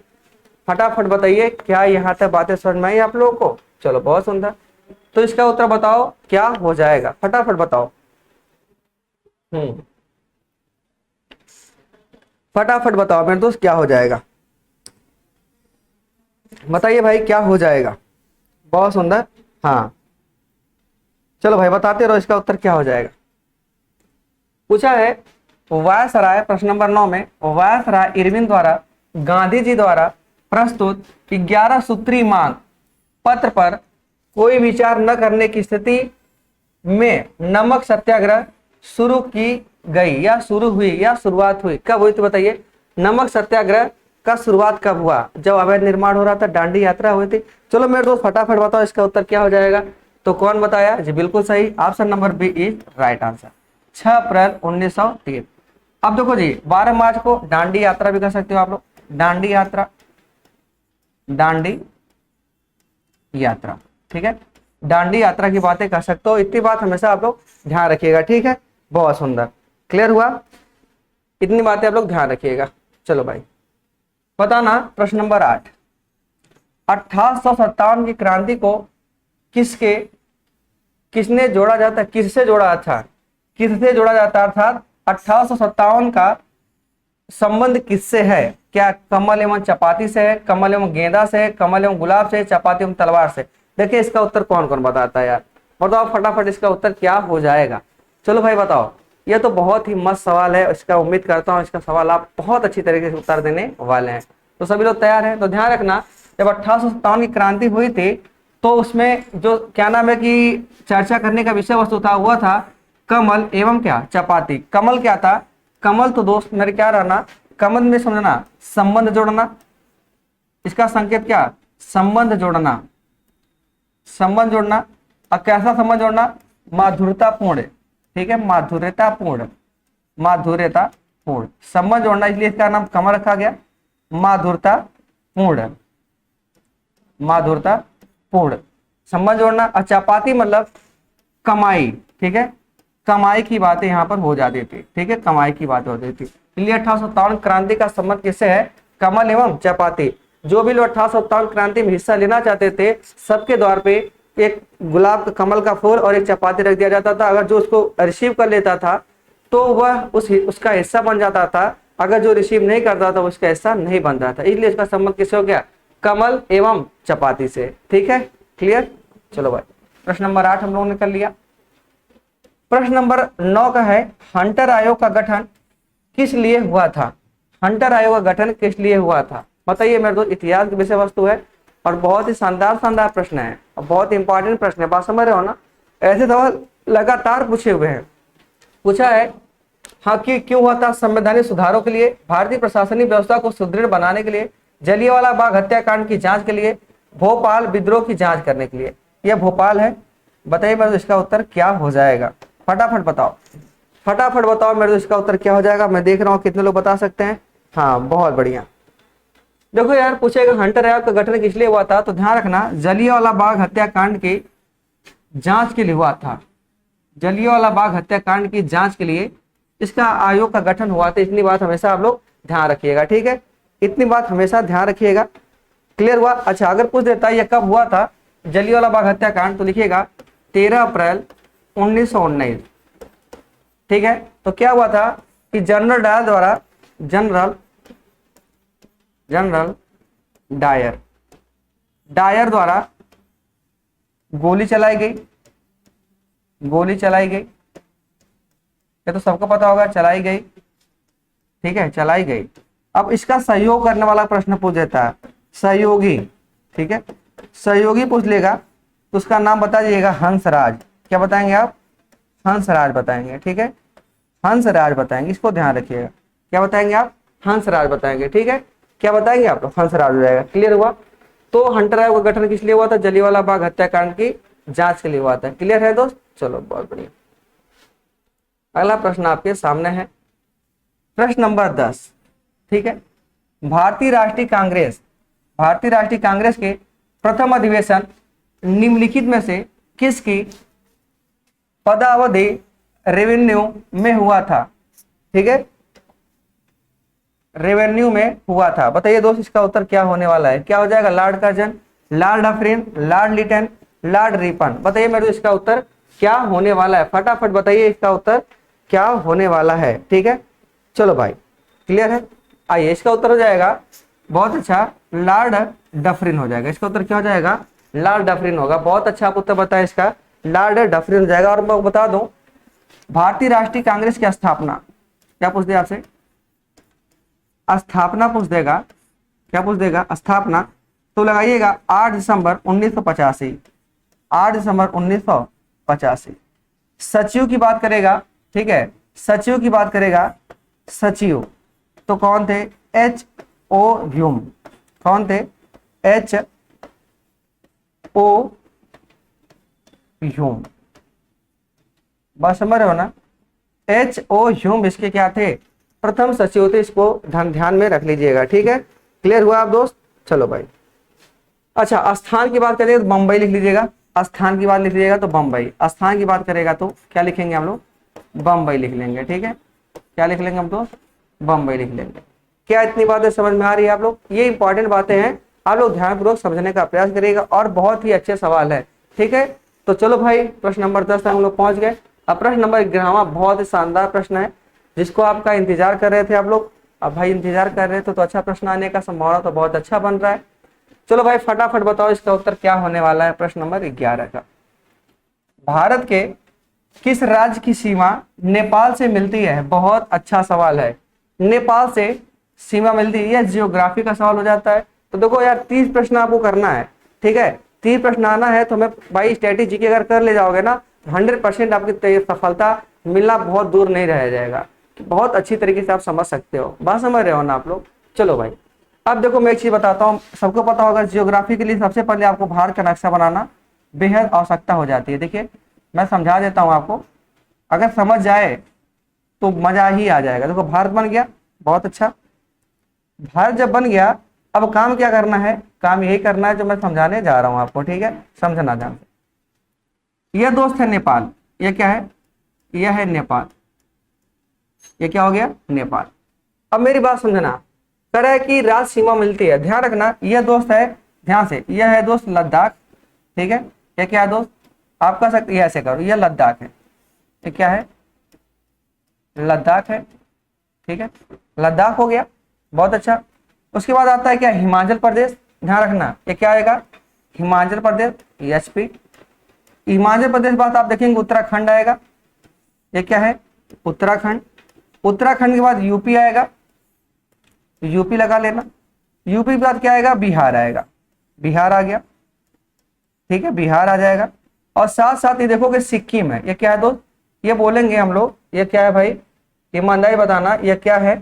Speaker 1: फटाफट बताइए, क्या यहाँ तक बातें समझ में आई आप लोगों को? चलो बहुत सुंदर। तो इसका उत्तर बताओ क्या हो जाएगा, फटाफट बताओ। फटाफट बताओ मेरे दोस्त, क्या हो जाएगा? बताइए भाई क्या हो जाएगा? बहुत सुंदर, हाँ चलो भाई बताते रहो, इसका उत्तर क्या हो जाएगा? पूछा है वायसराय, प्रश्न नंबर 9 में वायसराय इरविन द्वारा गांधी जी द्वारा प्रस्तुत 11 सूत्री मांग पत्र पर कोई विचार न करने की स्थिति में नमक सत्याग्रह शुरू की गई या शुरू हुई या शुरुआत हुई? कब हुई तो बताइए। नमक सत्याग्रह का शुरुआत कब हुआ? जब अवैध निर्माण हो रहा था, दांडी यात्रा हुई थी। चलो मेरे दोस्त फटाफट बताओ इसका उत्तर क्या हो जाएगा? तो कौन बताया जी? बिल्कुल सही, option number B is right answer, 6 अप्रैल 1903। अब देखो जी, 12 मार्च को दांडी यात्रा भी कर सकते हो आप लोग, दांडी यात्रा, दांडी यात्रा, ठीक है? दांडी यात्रा की बातें कर सकते हो। इतनी बात हमेशा आप लोग ध्यान रखिएगा, ठीक है? बहुत सुंदर, क्लियर हुआ? इतनी बातें आप लोग ध्यान रखिएगा। चलो भाई बताना, प्रश्न नंबर 8, 1857 की क्रांति को किसने जोड़ा जाता, किससे जोड़ा था, किससे जोड़ा जाता, अर्थात 1857 का संबंध किससे है? क्या कमल एवं चपाती से है, कमल एवं गेंदा से है, कमल एवं गुलाब से, चपाती एवं तलवार से? देखिए इसका उत्तर कौन कौन बताता है यार? बताओ फटाफट इसका उत्तर क्या हो जाएगा? चलो भाई बताओ। ये तो बहुत ही मस्त सवाल है, इसका उम्मीद करता हूँ इसका सवाल आप बहुत अच्छी तरीके से उत्तर देने वाले हैं। तो सभी लोग तैयार हैं? तो ध्यान रखना, जब 1857 की क्रांति हुई थी तो उसमें जो क्या नाम है कि चर्चा करने का विषय वस्तु था, हुआ था कमल एवं क्या, चपाती। कमल क्या था? कमल तो दोस्त मेरे क्या रहना, कमल में समझना संबंध जोड़ना, इसका संकेत क्या, संबंध जोड़ना, संबंध जोड़ना। और कैसा संबंध जोड़ना? माधुर्यतापूर्ण, ठीक है? माधुर्यतापूर्ण, माधुर्यतापूर्ण संबंध जोड़ना, इसलिए इसका नाम कमल रखा गया, माधुर्यतापूर्ण, माधुर्यतापूर्ण संबंध जोड़ना। और चपाती मतलब कमाई, ठीक है, कमाई की बातें यहाँ पर हो जाती थी, ठीक है, कमाई की बातें होती थी। इसलिए 1857 क्रांति का संबंध किससे है? कमल एवं चपाती। जो भी लोग 1857 क्रांति में हिस्सा लेना चाहते थे, सबके द्वार पे एक गुलाब का कमल का फूल और एक चपाती रख दिया जाता था। अगर जो उसको रिसीव कर लेता था तो वह उसका हिस्सा बन जाता था, अगर जो रिसीव नहीं करता था उसका हिस्सा नहीं बनता था। इसलिए इसका संबंध किससे हो गया? कमल एवं चपाती से। ठीक है, क्लियर? चलो भाई, प्रश्न नंबर 8 हम लोगों ने कर लिया। प्रश्न नंबर 9 का है, हंटर आयोग का गठन किस लिए हुआ था? हंटर आयोग का गठन किस लिए हुआ था? बताइए मेरे दोस्त, इतिहास की विषय वस्तु है और बहुत ही शानदार प्रश्न है और बहुत इंपॉर्टेंट प्रश्न है। बात समझ रहे हो ना? ऐसे सवाल लगातार पूछे हुए हैं। पूछा है हाँ कि क्यों हुआ था? संवैधानिक सुधारों के लिए, भारतीय प्रशासनिक व्यवस्था को सुदृढ़ बनाने के लिए, जलियांवाला बाग हत्याकांड की जांच के लिए, भोपाल विद्रोह की जांच करने के लिए। यह भोपाल है। बताइए मेरे दोस्त, इसका उत्तर क्या हो जाएगा? फटाफट बताओ, फटाफट बताओ मेरे दोस्त, इसका उत्तर क्या हो जाएगा? मैं देख रहा हूँ कितने लोग बता सकते हैं। हाँ, बहुत बढ़िया। देखो यार, पूछेगा हंटर आयोग का गठन किस लिए हुआ था, तो ध्यान रखना, जलियांवाला बाग हत्याकांड की जांच के लिए हुआ था। जलियांवाला बाग हत्याकांड की जांच के लिए इसका आयोग का गठन हुआ था। इतनी बात हमेशा आप लोग ध्यान रखिएगा, ठीक है? इतनी बात हमेशा ध्यान रखिएगा। क्लियर हुआ? अच्छा, अगर पूछ देता है यह कब हुआ था जलियांवाला बाग हत्याकांड, तो लिखिएगा 13 अप्रैल 1919। ठीक है, तो क्या हुआ था कि जनरल डायर द्वारा, जनरल डायर द्वारा गोली चलाई गई। गोली चलाई गई, ये तो सबको पता होगा, चलाई गई। ठीक है, चलाई गई। अब इसका सहयोग करने वाला प्रश्न पूछ देता है, सहयोगी। ठीक है, सहयोगी पूछ लेगा तो उसका नाम बता दीजिएगा, हंसराज। क्या बताएंगे आप? हंसराज बताएंगे। ठीक है, हंसराज बताएंगे, इसको ध्यान रखिएगा। क्या बताएंगे आप? हंसराज बताएंगे। ठीक है, क्या बताएंगे आप? तो हंसराज हो जाएगा। क्लियर हुआ? तो हंटर आयोग का गठन किस लिए हुआ था? जलियांवाला बाग हत्याकांड की जांच के लिए हुआ था। क्लियर है दोस्त? चलो, बहुत बढ़िया। अगला प्रश्न आपके सामने है, प्रश्न नंबर 10। ठीक है, भारतीय राष्ट्रीय कांग्रेस के प्रथम अधिवेशन निम्नलिखित में से किसकी पदावधि रेवेन्यू में हुआ था? ठीक है, रेवेन्यू में हुआ था। बताइए दोस्त, इसका उत्तर क्या होने वाला है? क्या हो जाएगा? Lord Curzon, Lord Dufferin, Lord Lytton, Lord Ripon. बताइए मेरे दोस्त, इसका उत्तर क्या होने वाला है? फटाफट बताइए इसका उत्तर क्या होने वाला है। ठीक है, चलो भाई, क्लियर है? आइए, इसका उत्तर हो जाएगा, बहुत अच्छा, लॉर्ड डफरिन हो जाएगा। इसका उत्तर क्या हो जाएगा? लॉर्ड डफरिन होगा। बहुत अच्छा आप उत्तर बताए, इसका लॉर्ड डफरिन हो जाएगा। और मैं बता दूं, भारतीय राष्ट्रीय कांग्रेस की स्थापना, क्या पूछ दिया आपसे? स्थापना पूछ देगा। क्या पूछ देगा? स्थापना। तो लगाइएगा 8 दिसंबर 1985। 8 दिसंबर 1985। सचिव की बात करेगा, ठीक है, सचिव की बात करेगा, सचिव तो कौन थे? H.O. ह्यूम। कौन थे? H.O. ह्यूम। बात समझ रहे हो ना? H.O. ह्यूम इसके क्या थे? प्रथम सचिव थे। इसको ध्यान में रख लीजिएगा। ठीक है, क्लियर हुआ आप दोस्त? चलो भाई, अच्छा, स्थान की बात करेंगे तो बंबई लिख लीजिएगा। स्थान की बात लिख लीजिएगा तो बंबई। स्थान की बात करेगा तो क्या लिखेंगे हम लोग? बंबई लिख लेंगे। ठीक है, क्या लिख लेंगे हम दोस्त? बंबई लिख लेंगे। क्या इतनी बातें समझ में आ रही है आप लोग? ये इंपॉर्टेंट बातें हैं, आप लोग ध्यानपूर्वक समझने का प्रयास करिएगा और बहुत ही अच्छे सवाल है। ठीक है, तो चलो भाई, प्रश्न नंबर 10 तक हम लोग पहुंच गए। अब प्रश्न नंबर 11 बहुत ही शानदार प्रश्न है, जिसको आपका इंतजार कर रहे थे आप लोग। अब भाई इंतजार कर रहे थे तो अच्छा प्रश्न आने का संभावना तो बहुत अच्छा बन रहा है। चलो भाई, फटाफट बताओ इसका उत्तर क्या होने वाला है। प्रश्न नंबर 11 का, भारत के किस राज्य की सीमा नेपाल से मिलती है? बहुत अच्छा सवाल है। नेपाल से सीमा मिलती है, यह जियोग्राफी का सवाल हो जाता है। तो देखो यार, 30 प्रश्न आपको करना है। ठीक है, 30 प्रश्न आना है तो मैं भाई स्ट्रेटेजी की अगर कर ले जाओगे ना, 100% आपकी सफलता मिलना बहुत दूर नहीं रह जाएगा। बहुत अच्छी तरीके से आप समझ सकते हो। बात समझ रहे हो ना आप लोग? चलो भाई, अब देखो मैं एक चीज बताता हूँ, सबको पता होगा जियोग्राफी के लिए सबसे पहले आपको भारत का नक्शा बनाना बेहद आवश्यकता हो जाती है। देखिए, मैं समझा देता हूँ आपको, अगर समझ जाए तो मजा ही आ जाएगा। देखो, भारत बन गया, बहुत अच्छा। भारत जब बन गया, अब काम क्या करना है? काम यही करना है जो मैं समझाने जा रहा हूं आपको। ठीक है, समझना ध्यान से। यह दोस्त है नेपाल। ये क्या है, यह है नेपाल। ये क्या हो गया, नेपाल। अब मेरी बात समझना, कह रहा है कि राज्य सीमा मिलती है, ध्यान रखना यह दोस्त है, ध्यान से, यह है दोस्त लद्दाख, ठीक है। ये क्या है दोस्त, आप कह सकते हैं ऐसे करो, यह लद्दाख है, ये क्या है, लद्दाख है, ठीक है, लद्दाख हो गया, बहुत अच्छा। उसके बाद आता है क्या, हिमाचल प्रदेश, ध्यान रखना ये क्या आएगा, हिमाचल प्रदेश, एचपी। हिमाचल प्रदेश बाद आप देखेंगे उत्तराखंड आएगा, ये क्या है, उत्तराखंड। उत्तराखंड के बाद यूपी आएगा, यूपी लगा लेना। यूपी के बाद क्या आएगा, बिहार आएगा, बिहार आ गया, ठीक है, बिहार आ जाएगा। और साथ साथ ये देखोगे सिक्किम है, ये क्या है दोस्त, ये बोलेंगे हम लोग, ये क्या है भाई, ईमानदारी बताना, ये क्या है,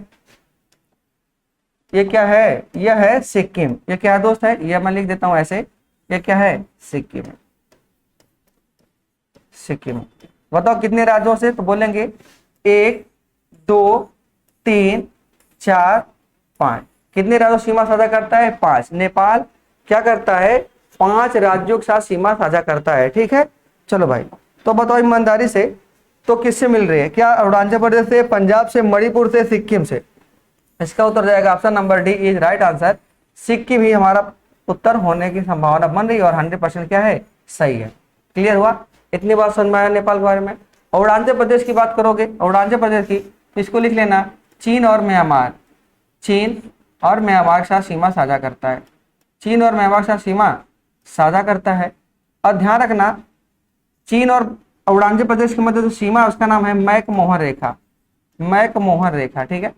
Speaker 1: ये क्या है, यह है सिक्किम। ये क्या है दोस्त है, ये मैं लिख देता हूं ऐसे, ये क्या है, सिक्किम है, सिक्किम। बताओ कितने राज्यों से, तो बोलेंगे 1 2 3 4 5। कितने राज्यों सीमा साझा करता है, 5। नेपाल क्या करता है, 5 राज्यों के साथ सीमा साझा करता है, ठीक है। चलो भाई, तो बताओ ईमानदारी से, तो किससे मिल रही है, क्या अरुणाचल प्रदेश से, पंजाब से, मणिपुर से, सिक्किम से। इसका उत्तर जाएगा option number D is right answer. Sikkim ही हमारा उत्तर होने की संभावना बन रही है और 100% क्या है, सही है। क्लियर हुआ, इतनी बात समझ में आया नेपाल के बारे में। अरुणाचल प्रदेश की बात करोगे, अरुणाचल प्रदेश की, इसको लिख लेना, चीन और म्यांमार, चीन और म्यांमार के साथ सीमा साझा करता है, चीन और म्यांमार के साथ सीमा साझा करता है। और ध्यान रखना, चीन और अरुणाचल प्रदेश के मध्य जो सीमा है उसका नाम है मैक-मोहन रेखा, मैक-मोहन रेखा, ठीक है,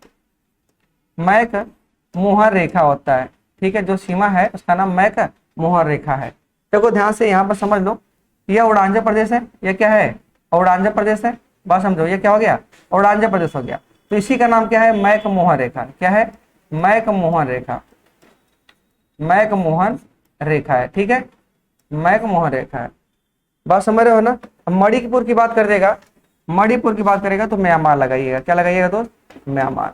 Speaker 1: मैक-मोहन रेखा होता है, ठीक है। जो सीमा है उसका नाम मैक-मोहन रेखा है। देखो ध्यान से यहाँ पर समझ लो, यह अरुणाचल प्रदेश है, यह क्या है, अरुणाचल प्रदेश है, बात समझो, ये क्या हो गया, अरुणाचल प्रदेश हो गया। तो इसी का नाम क्या है, मैक-मोहन रेखा, क्या है, मैक-मोहन रेखा, मैक-मोहन रेखा है, ठीक है, मैक-मोहन रेखा है। बात समझ रहे हो ना। अब मणिपुर की बात कर देगा, मणिपुर की बात करेगा तो म्यांमार लगाइएगा, क्या लगाइएगा दोस्त, म्यांमार।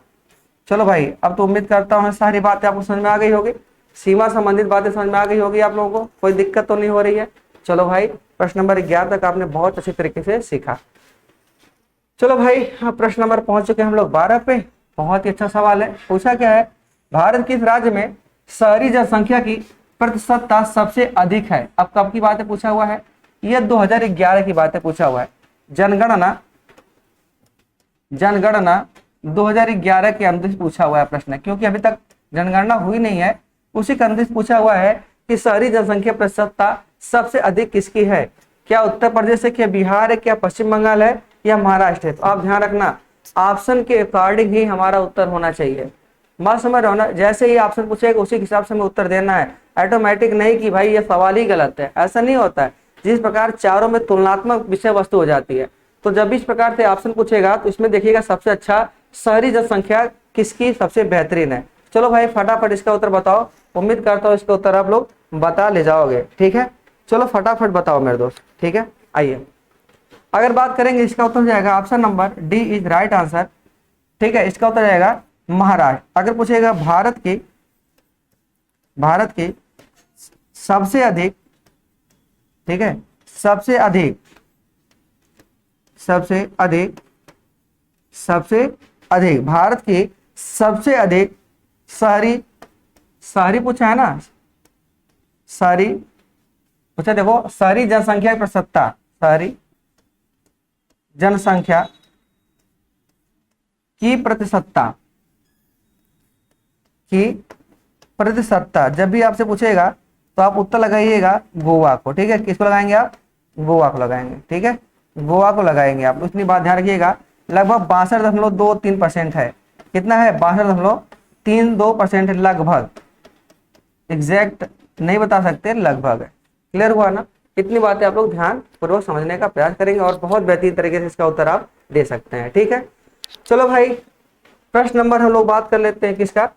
Speaker 1: चलो भाई, अब तो उम्मीद करता हूँ सारी बातें आपको समझ में आ गई होगी, सीमा संबंधित बातें समझ में आ गई होगी आप लोगों को, कोई दिक्कत तो नहीं हो रही है। चलो भाई, प्रश्न नंबर 11 तक आपने बहुत अच्छे तरीके से सीखा। चलो भाई, प्रश्न नंबर पहुंच चुके हैं हम लोग 12 पे। बहुत ही अच्छा सवाल है, पूछा क्या है, भारत किस राज्य में शहरी जनसंख्या की प्रतिशतता सबसे अधिक है। अब कब की बातें पूछा हुआ है, यह 2011 की बातें पूछा हुआ है। जनगणना 2011 के अंदर पूछा हुआ है प्रश्न, क्योंकि अभी तक जनगणना हुई नहीं है, उसी के अंदर पूछा हुआ है कि शहरी जनसंख्या प्रतिशतता सबसे अधिक किसकी है, क्या उत्तर प्रदेश है, क्या बिहार है, क्या पश्चिम बंगाल है, या महाराष्ट्र है। तो आप ध्यान रखना, ऑप्शन के अकॉर्डिंग ही हमारा उत्तर होना चाहिए। बात समझ रहे हो ना, जैसे ही ऑप्शन पूछेगा उसी हिसाब से हमें उत्तर देना है, ऑटोमेटिक नहीं कि भाई ये सवाल ही गलत है, ऐसा नहीं होता है। जिस प्रकार चारों में तुलनात्मक विषय वस्तु हो जाती है, तो जब इस प्रकार से ऑप्शन पूछेगा तो इसमें देखिएगा सबसे अच्छा शहरी जनसंख्या किसकी सबसे बेहतरीन है। चलो भाई, फटाफट इसका उत्तर बताओ, उम्मीद करता हूँ इसका उत्तर आप लोग बता ले जाओगे, ठीक है। चलो फटाफट बताओ मेरे दोस्त, ठीक है। आइए, अगर बात करेंगे इसका उत्तर जाएगा option number D is right answer, ठीक है। इसका उत्तर जाएगा महाराष्ट्र। अगर पूछेगा भारत की सबसे अधिक, ठीक है, सबसे अधिक भारत की सबसे अधिक शहरी पूछा है ना, शहरी पूछा, देखो शहरी जनसंख्या की प्रतिशतता, शहरी जनसंख्या की प्रतिशतता जब भी आपसे पूछेगा तो आप उत्तर लगाइएगा गोवा को, ठीक है। किसको लगाएंगे आप, गोवा को लगाएंगे, ठीक है, गोवा को लगाएंगे आप। इतनी बात ध्यान रखिएगा, लगभग 62.23% है। कितना है, 62.32% है, लगभग, एग्जैक्ट नहीं बता सकते, लगभग है। क्लियर हुआ ना। इतनी बातें आप लोग ध्यान पूर्वक समझने का प्रयास करेंगे और बहुत बेहतरीन तरीके से इसका उत्तर आप दे सकते हैं, ठीक है। चलो भाई, प्रश्न नंबर हम लोग बात कर लेते हैं किसका,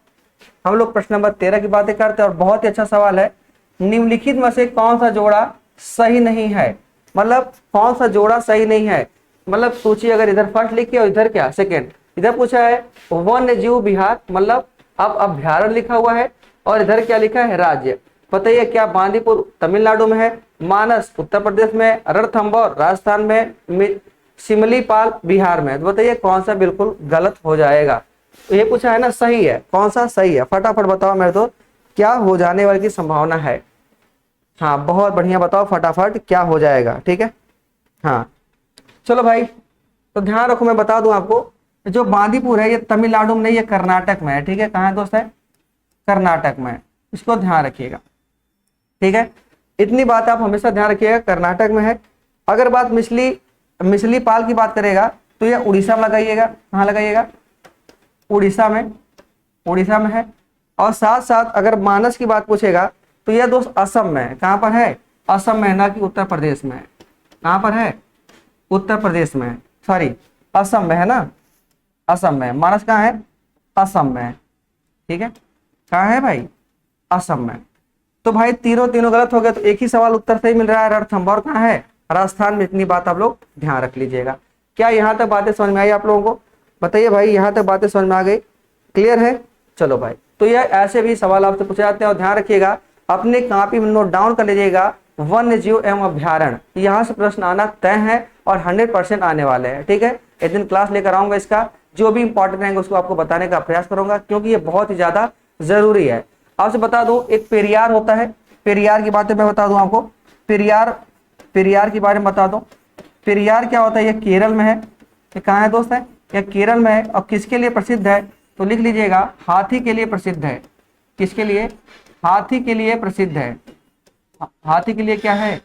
Speaker 1: हम लोग प्रश्न नंबर 13 की बातें करते हैं और बहुत ही अच्छा सवाल है। निम्नलिखित में से कौन सा जोड़ा सही नहीं है, मतलब कौन सा जोड़ा सही नहीं है, मतलब सोचिए, अगर इधर फर्स्ट लिखे और इधर क्या सेकंड, इधर पूछा है वन्य जीव विहार, मतलब अब अभ्यारण्य लिखा हुआ है और इधर क्या लिखा है, राज्य। बताइए क्या बांदीपुर तमिलनाडु में है, मानस उत्तर प्रदेश में है, रणथंभौर राजस्थान में है, सिमलीपाल बिहार में है। तो बताइए कौन सा बिल्कुल गलत हो जाएगा। तो ये पूछा है ना, सही है, कौन सा सही है, फटाफट बताओ मेरे तो क्या हो जाने वाली की संभावना है। हाँ बहुत बढ़िया, बताओ फटाफट क्या हो जाएगा। ठीक है, हाँ चलो भाई, तो ध्यान रखो, मैं बता दूं आपको, जो बांदीपुर है ये तमिलनाडु में नहीं, ये कर्नाटक में है। ठीक है, कहाँ है दोस्त, है कर्नाटक में है, इसको ध्यान रखिएगा। ठीक है, इतनी बात आप हमेशा ध्यान रखिएगा, कर्नाटक में है। अगर बात मिसली पाल की बात करेगा तो ये उड़ीसा में लगाइएगा। कहाँ लगाइएगा, उड़ीसा में, उड़ीसा में है। और साथ साथ अगर मानस की बात पूछेगा तो यह दोस्त असम में है। कहाँ पर है, असम में है, ना कि उत्तर प्रदेश में है। कहाँ पर है, उत्तर प्रदेश में है, सॉरी असम में है ना, असम में। मानस कहाँ है, असम में है। ठीक है, कहाँ है भाई, असम में। तो भाई तीनों गलत हो गए, तो एक ही सवाल उत्तर सही मिल रहा है, रणथंभौर कहाँ है, राजस्थान में। इतनी बात आप लोग ध्यान रख लीजिएगा। क्या यहाँ तक बातें समझ में आई आप लोगों को, बताइए भाई, यहाँ तक बातें समझ में आ गई, क्लियर है। चलो भाई, तो ये ऐसे भी सवाल आपसे पूछे जाते हैं, और ध्यान रखिएगा अपने कॉपी में नोट डाउन कर लीजिएगा, वन्य जीव एवं अभ्यारण्य, यहाँ से प्रश्न आना तय है और 100% आने वाले हैं। ठीक है, एक दिन क्लास लेकर आऊंगा, इसका जो भी इंपॉर्टेंट रहेंगे उसको आपको बताने का प्रयास करूंगा, क्योंकि ये बहुत ही ज्यादा जरूरी है। आपसे बता दूं, एक पेरियार होता है, पेरियार की बातें मैं बता दूं आपको, पेरियार के बारे में बता दूं। पेरियार क्या होता है, ये केरल में है। ये कहाँ है दोस्त, है ये केरल में है। और किसके लिए प्रसिद्ध है, तो लिख लीजिएगा, हाथी के लिए प्रसिद्ध है। किसके लिए, हाथी के लिए प्रसिद्ध है। हाथी के लिए क्या है,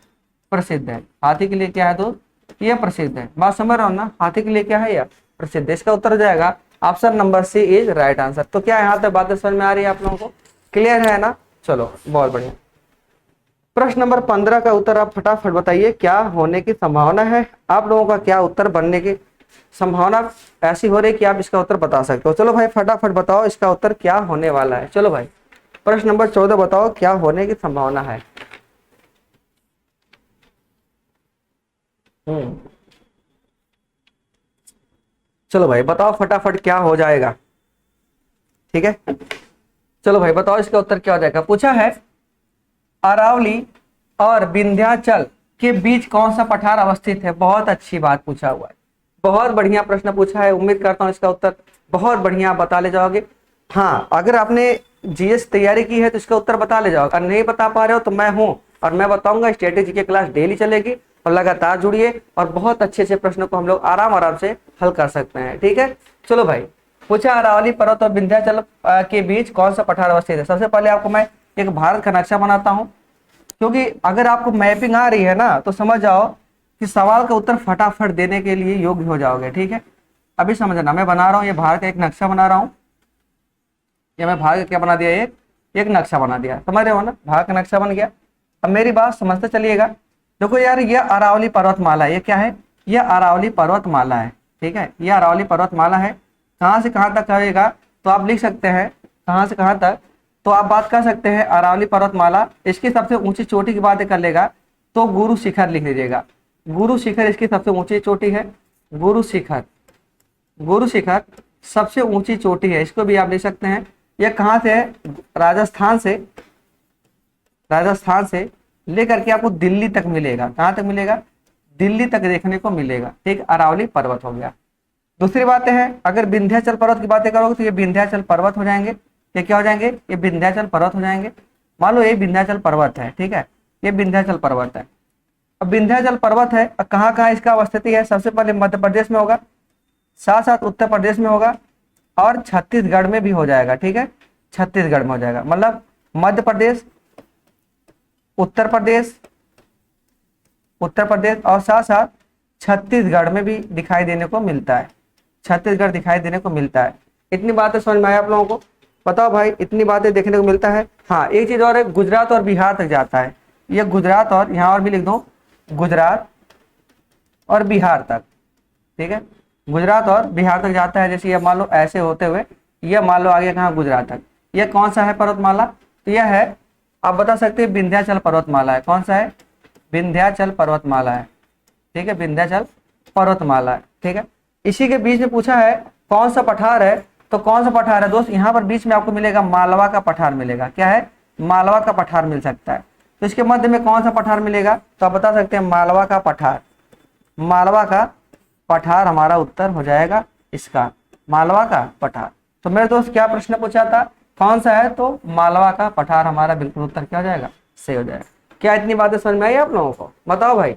Speaker 1: प्रसिद्ध है। हाथी के लिए क्या है दोस्त, ये प्रसिद्ध है। बात समझ रहा हूं ना, हाथी के लिए क्या है, यह प्रसिद्ध है। इसका उत्तर हो जाएगा option number C is right answer. तो क्या यहाँ तक बातें समझ में आ रही है आप लोगों को, क्लियर है ना। चलो बहुत बढ़िया। प्रश्न नंबर 15 का उत्तर आप फटाफट बताइए, क्या होने की संभावना है। आप लोगों का क्या उत्तर बनने की संभावना ऐसी हो रही कि आप इसका उत्तर बता सकते हो। चलो भाई फटाफट बताओ इसका उत्तर क्या होने वाला है। चलो भाई प्रश्न नंबर 14 बताओ क्या होने की संभावना है। चलो भाई बताओ फटाफट क्या हो जाएगा। ठीक है, चलो भाई बताओ इसका उत्तर क्या हो जाएगा। पूछा है अरावली और विंध्याचल के बीच कौन सा पठार अवस्थित है। बहुत अच्छी बात पूछा हुआ है, बहुत बढ़िया प्रश्न पूछा है। उम्मीद करता हूं इसका उत्तर बहुत बढ़िया बता ले जाओगे। हाँ, अगर आपने जीएस तैयारी की है तो इसका उत्तर बता ले जाओगे। अगर नहीं बता पा रहे हो तो मैं हूं और मैं बताऊंगा। स्ट्रेटेजी की क्लास डेली चलेगी और लगातार जुड़िए और बहुत अच्छे से प्रश्नों को हम लोग आराम से हल कर सकते हैं। ठीक है, चलो भाई पूछा अरावली पर्वत और विंध्याचल के बीच कौन सा पठार अवस्थित है। सबसे पहले आपको मैं एक भारत का नक्शा बनाता हूं, क्योंकि अगर आपको मैपिंग आ रही है ना तो समझ जाओ कि सवाल का उत्तर फटाफट देने के लिए योग्य हो जाओगे। ठीक है, अभी समझना, मैं बना रहा हूँ ये भारत का एक नक्शा बना रहा हूँ। ये मैं भारत का क्या बना दिया, एक नक्शा बना दिया, समझ रहे हो ना, भारत का नक्शा बन गया। अब मेरी बात समझते चलिएगा। देखो यार, ये अरावली पर्वतमाला, ये क्या है, ये अरावली पर्वतमाला है। ठीक है, ये अरावली पर्वतमाला है। कहाँ से कहाँ तक कहेगा तो आप लिख सकते हैं कहाँ से कहाँ तक, तो आप बात कर सकते हैं अरावली पर्वतमाला। इसकी सबसे ऊंची चोटी की बात कर लेगा तो गुरु शिखर लिख लीजिएगा। गुरु शिखर इसकी सबसे ऊंची चोटी है। गुरु शिखर सबसे ऊंची चोटी है, इसको भी आप लिख सकते हैं। यह कहाँ से है, राजस्थान से लेकर के आपको दिल्ली तक मिलेगा। कहाँ तक मिलेगा, दिल्ली तक देखने को मिलेगा। ठीक, अरावली पर्वत हो गया। दूसरी बातें हैं, अगर विंध्याचल पर्वत की बातें करोगे तो ये विंध्याचल पर्वत हो जाएंगे। ये क्या हो जाएंगे, ये विंध्याचल पर्वत हो जाएंगे। मान लो ये विंध्याचल पर्वत है। ठीक है, ये विंध्याचल पर्वत है। अब विंध्याचल पर्वत है, कहाँ कहाँ इसका अवस्थिति है, सबसे पहले मध्य प्रदेश में होगा, साथ साथ उत्तर प्रदेश में होगा और छत्तीसगढ़ में भी हो जाएगा। ठीक है, छत्तीसगढ़ में हो जाएगा, मतलब मध्य प्रदेश, उत्तर प्रदेश और साथ साथ छत्तीसगढ़ में भी दिखाई देने को मिलता है। छत्तीसगढ़ दिखाई देने को मिलता है। इतनी बातें समझ में आया आप लोगों को, बताओ भाई, इतनी बातें देखने को मिलता है। हाँ, एक चीज और है, गुजरात और बिहार तक जाता है। ये गुजरात और यहाँ और भी लिख दो, गुजरात और बिहार तक। ठीक है, गुजरात और बिहार तक जाता है। जैसे ये मान लो ऐसे होते हुए ये मान लो आगे कहाँ, गुजरात तक। ये कौन सा है पर्वतमाला, तो यह है, आप बता सकते हैं विंध्याचल पर्वतमाला है। कौन सा है, विंध्याचल पर्वतमाला है। ठीक है, विंध्याचल पर्वतमाला है। ठीक है, इसी के बीच में पूछा है कौन सा पठार है, तो कौन सा पठार है दोस्त, यहाँ पर बीच में आपको मिलेगा मालवा का पठार मिलेगा। क्या है, मालवा का पठार मिल सकता है। तो इसके मध्य में कौन सा पठार मिलेगा, तो आप बता सकते हैं मालवा का पठार। मालवा का पठार हमारा उत्तर हो जाएगा इसका, मालवा का पठार। तो मेरे दोस्त क्या प्रश्न पूछा था, कौन सा है, तो मालवा का पठार हमारा बिल्कुल उत्तर क्या हो जाएगा, सही हो जाएगा। क्या इतनी बातें समझ में आई आप लोगों को, बताओ भाई।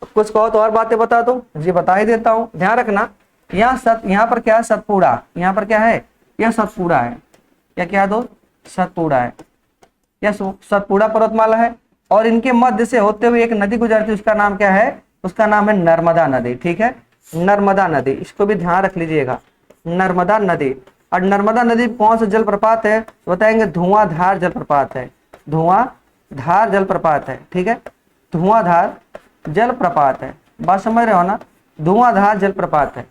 Speaker 1: कुछ कहो तो और बातें बता दो जी, बता ही देता हूँ। ध्यान रखना, यहाँ पर क्या है, सतपुड़ा, यहाँ पर क्या है, यह सतपुड़ा है, क्या क्या दो, सतपुड़ा है, यह सतपुड़ा पर्वतमाला है। और इनके मध्य से होते हुए एक नदी गुजरती है, उसका नाम क्या है, उसका नाम है नर्मदा नदी। ठीक है, नर्मदा नदी, इसको भी ध्यान रख लीजिएगा, नर्मदा नदी। और नर्मदा नदी कौन सा जलप्रपात है, बताएंगे धुआंधार जलप्रपात है, धुआंधार जलप्रपात है। ठीक है, धुआंधार जलप्रपात है, बात समझ रहे हो ना, धुआंधार जलप्रपात है।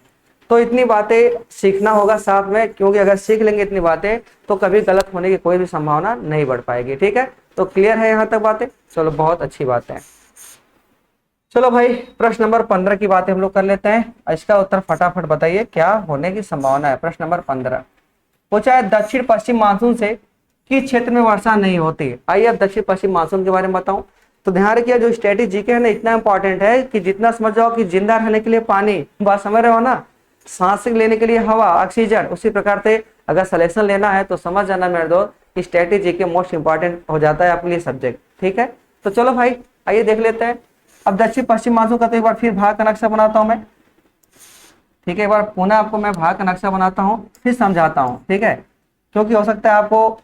Speaker 1: तो इतनी बातें सीखना होगा साथ में, क्योंकि अगर सीख लेंगे इतनी बातें तो कभी गलत होने की कोई भी संभावना नहीं बढ़ पाएगी। ठीक है, तो क्लियर है यहाँ तक बातें, चलो बहुत अच्छी बात है। चलो भाई, प्रश्न नंबर 15 की बातें हम लोग कर लेते हैं। इसका उत्तर फटाफट बताइए क्या होने की संभावना है। प्रश्न नंबर 15 पूछा है, दक्षिण पश्चिम मानसून से किस क्षेत्र में वर्षा नहीं होती। आइए अब दक्षिण पश्चिम मानसून के बारे में बताऊं। तो ध्यान रखिए, जो स्ट्रेटेजी के है ना, इतना इंपॉर्टेंट है कि जितना समझ जाओ कि जिंदा रहने के लिए पानी, बात समझ रहे हो ना, सांस लेने के लिए हवा, ऑक्सीजन, उसी प्रकार से अगर सिलेक्शन लेना है तो समझ जाना मेरे दोस्त, स्ट्रेटेजी के मोस्ट इंपॉर्टेंट हो जाता है आपके लिए सब्जेक्ट। ठीक है, तो चलो भाई आइए देख लेते हैं। अब दक्षिण पश्चिम मानसून का तो एक बार फिर भाग का नक्शा बनाता हूं मैं। ठीक है, एक बार पुनः आपको मैं भाग का नक्शा बनाता हूं, फिर समझाता हूं। ठीक है, क्योंकि हो सकता है आपको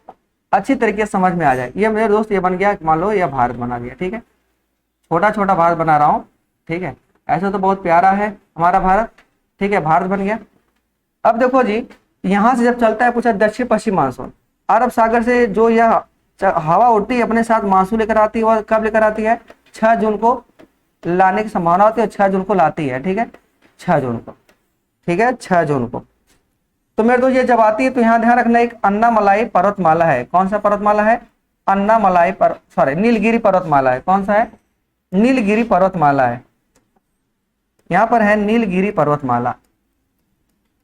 Speaker 1: अच्छी तरीके से समझ में आ जाए। ये मेरे दोस्त ये बन गया, मान लो यह भारत बना गया। ठीक है, छोटा छोटा भारत बना रहा हूँ। ठीक है, ऐसा तो बहुत प्यारा है हमारा भारत। ठीक है, भारत बन गया। अब देखो जी, यहां से जब चलता है, पूछा दक्षिण पश्चिम मानसून, अरब सागर से जो यह हवा उड़ती है अपने साथ मानसून लेकर आती है, और कब लेकर आती है, 6 जून को लाने की संभावना होती है, 6 जून को लाती है। ठीक है, 6 जून को। ठीक है, 6 जून को। तो मेरे दोस्त ये जब आती है तो यहाँ ध्यान रखना, एक अन्नामलाई पर्वतमाला है। कौन सा पर्वतमाला है, अन्नामलाई नीलगिरी पर्वतमाला है। कौन सा है, नीलगिरी पर्वतमाला है। यहाँ पर है नीलगिरी पर्वतमाला,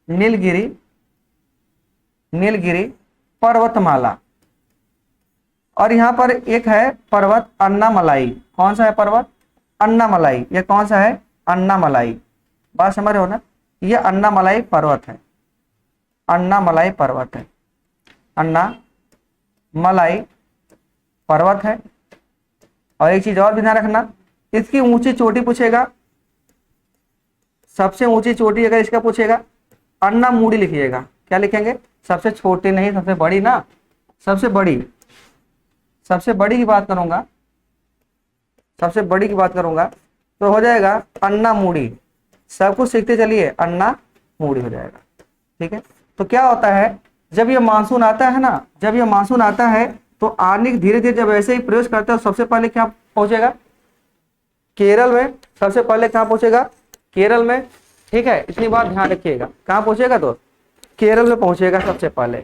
Speaker 1: नीलगिरी पर्वतमाला। और यहाँ पर एक है पर्वत अन्नामलाई। कौन सा है पर्वत, अन्नामलाई। ये कौन सा है, अन्नामलाई। बात समझ रहे हो ना, ये अन्नामलाई पर्वत है, अन्नामलाई पर्वत है, अन्नामलाई पर्वत है। और एक चीज और भी ध्यान रखना, इसकी ऊंची चोटी पूछेगा, सबसे ऊंची चोटी अगर इसका पूछेगा, अन्नामुड़ी लिखिएगा। क्या लिखेंगे, सबसे छोटी नहीं, सबसे बड़ी ना, सबसे बड़ी की बात करूंगा, सबसे बड़ी की बात करूंगा तो हो जाएगा अन्नामुड़ी। सब कुछ सीखते चलिए, अन्नामुड़ी हो जाएगा। ठीक है, तो क्या होता है, जब ये मानसून आता है ना, जब ये मानसून आता है तो आने धीरे धीरे जब ऐसे ही प्रवेश करता है, सबसे पहले क्या पहुंचेगा, केरल में। सबसे पहले कहाँ पहुंचेगा, केरल में। ठीक है, इतनी बात ध्यान रखिएगा, कहाँ पहुंचेगा, तो केरल में पहुंचेगा सबसे पहले।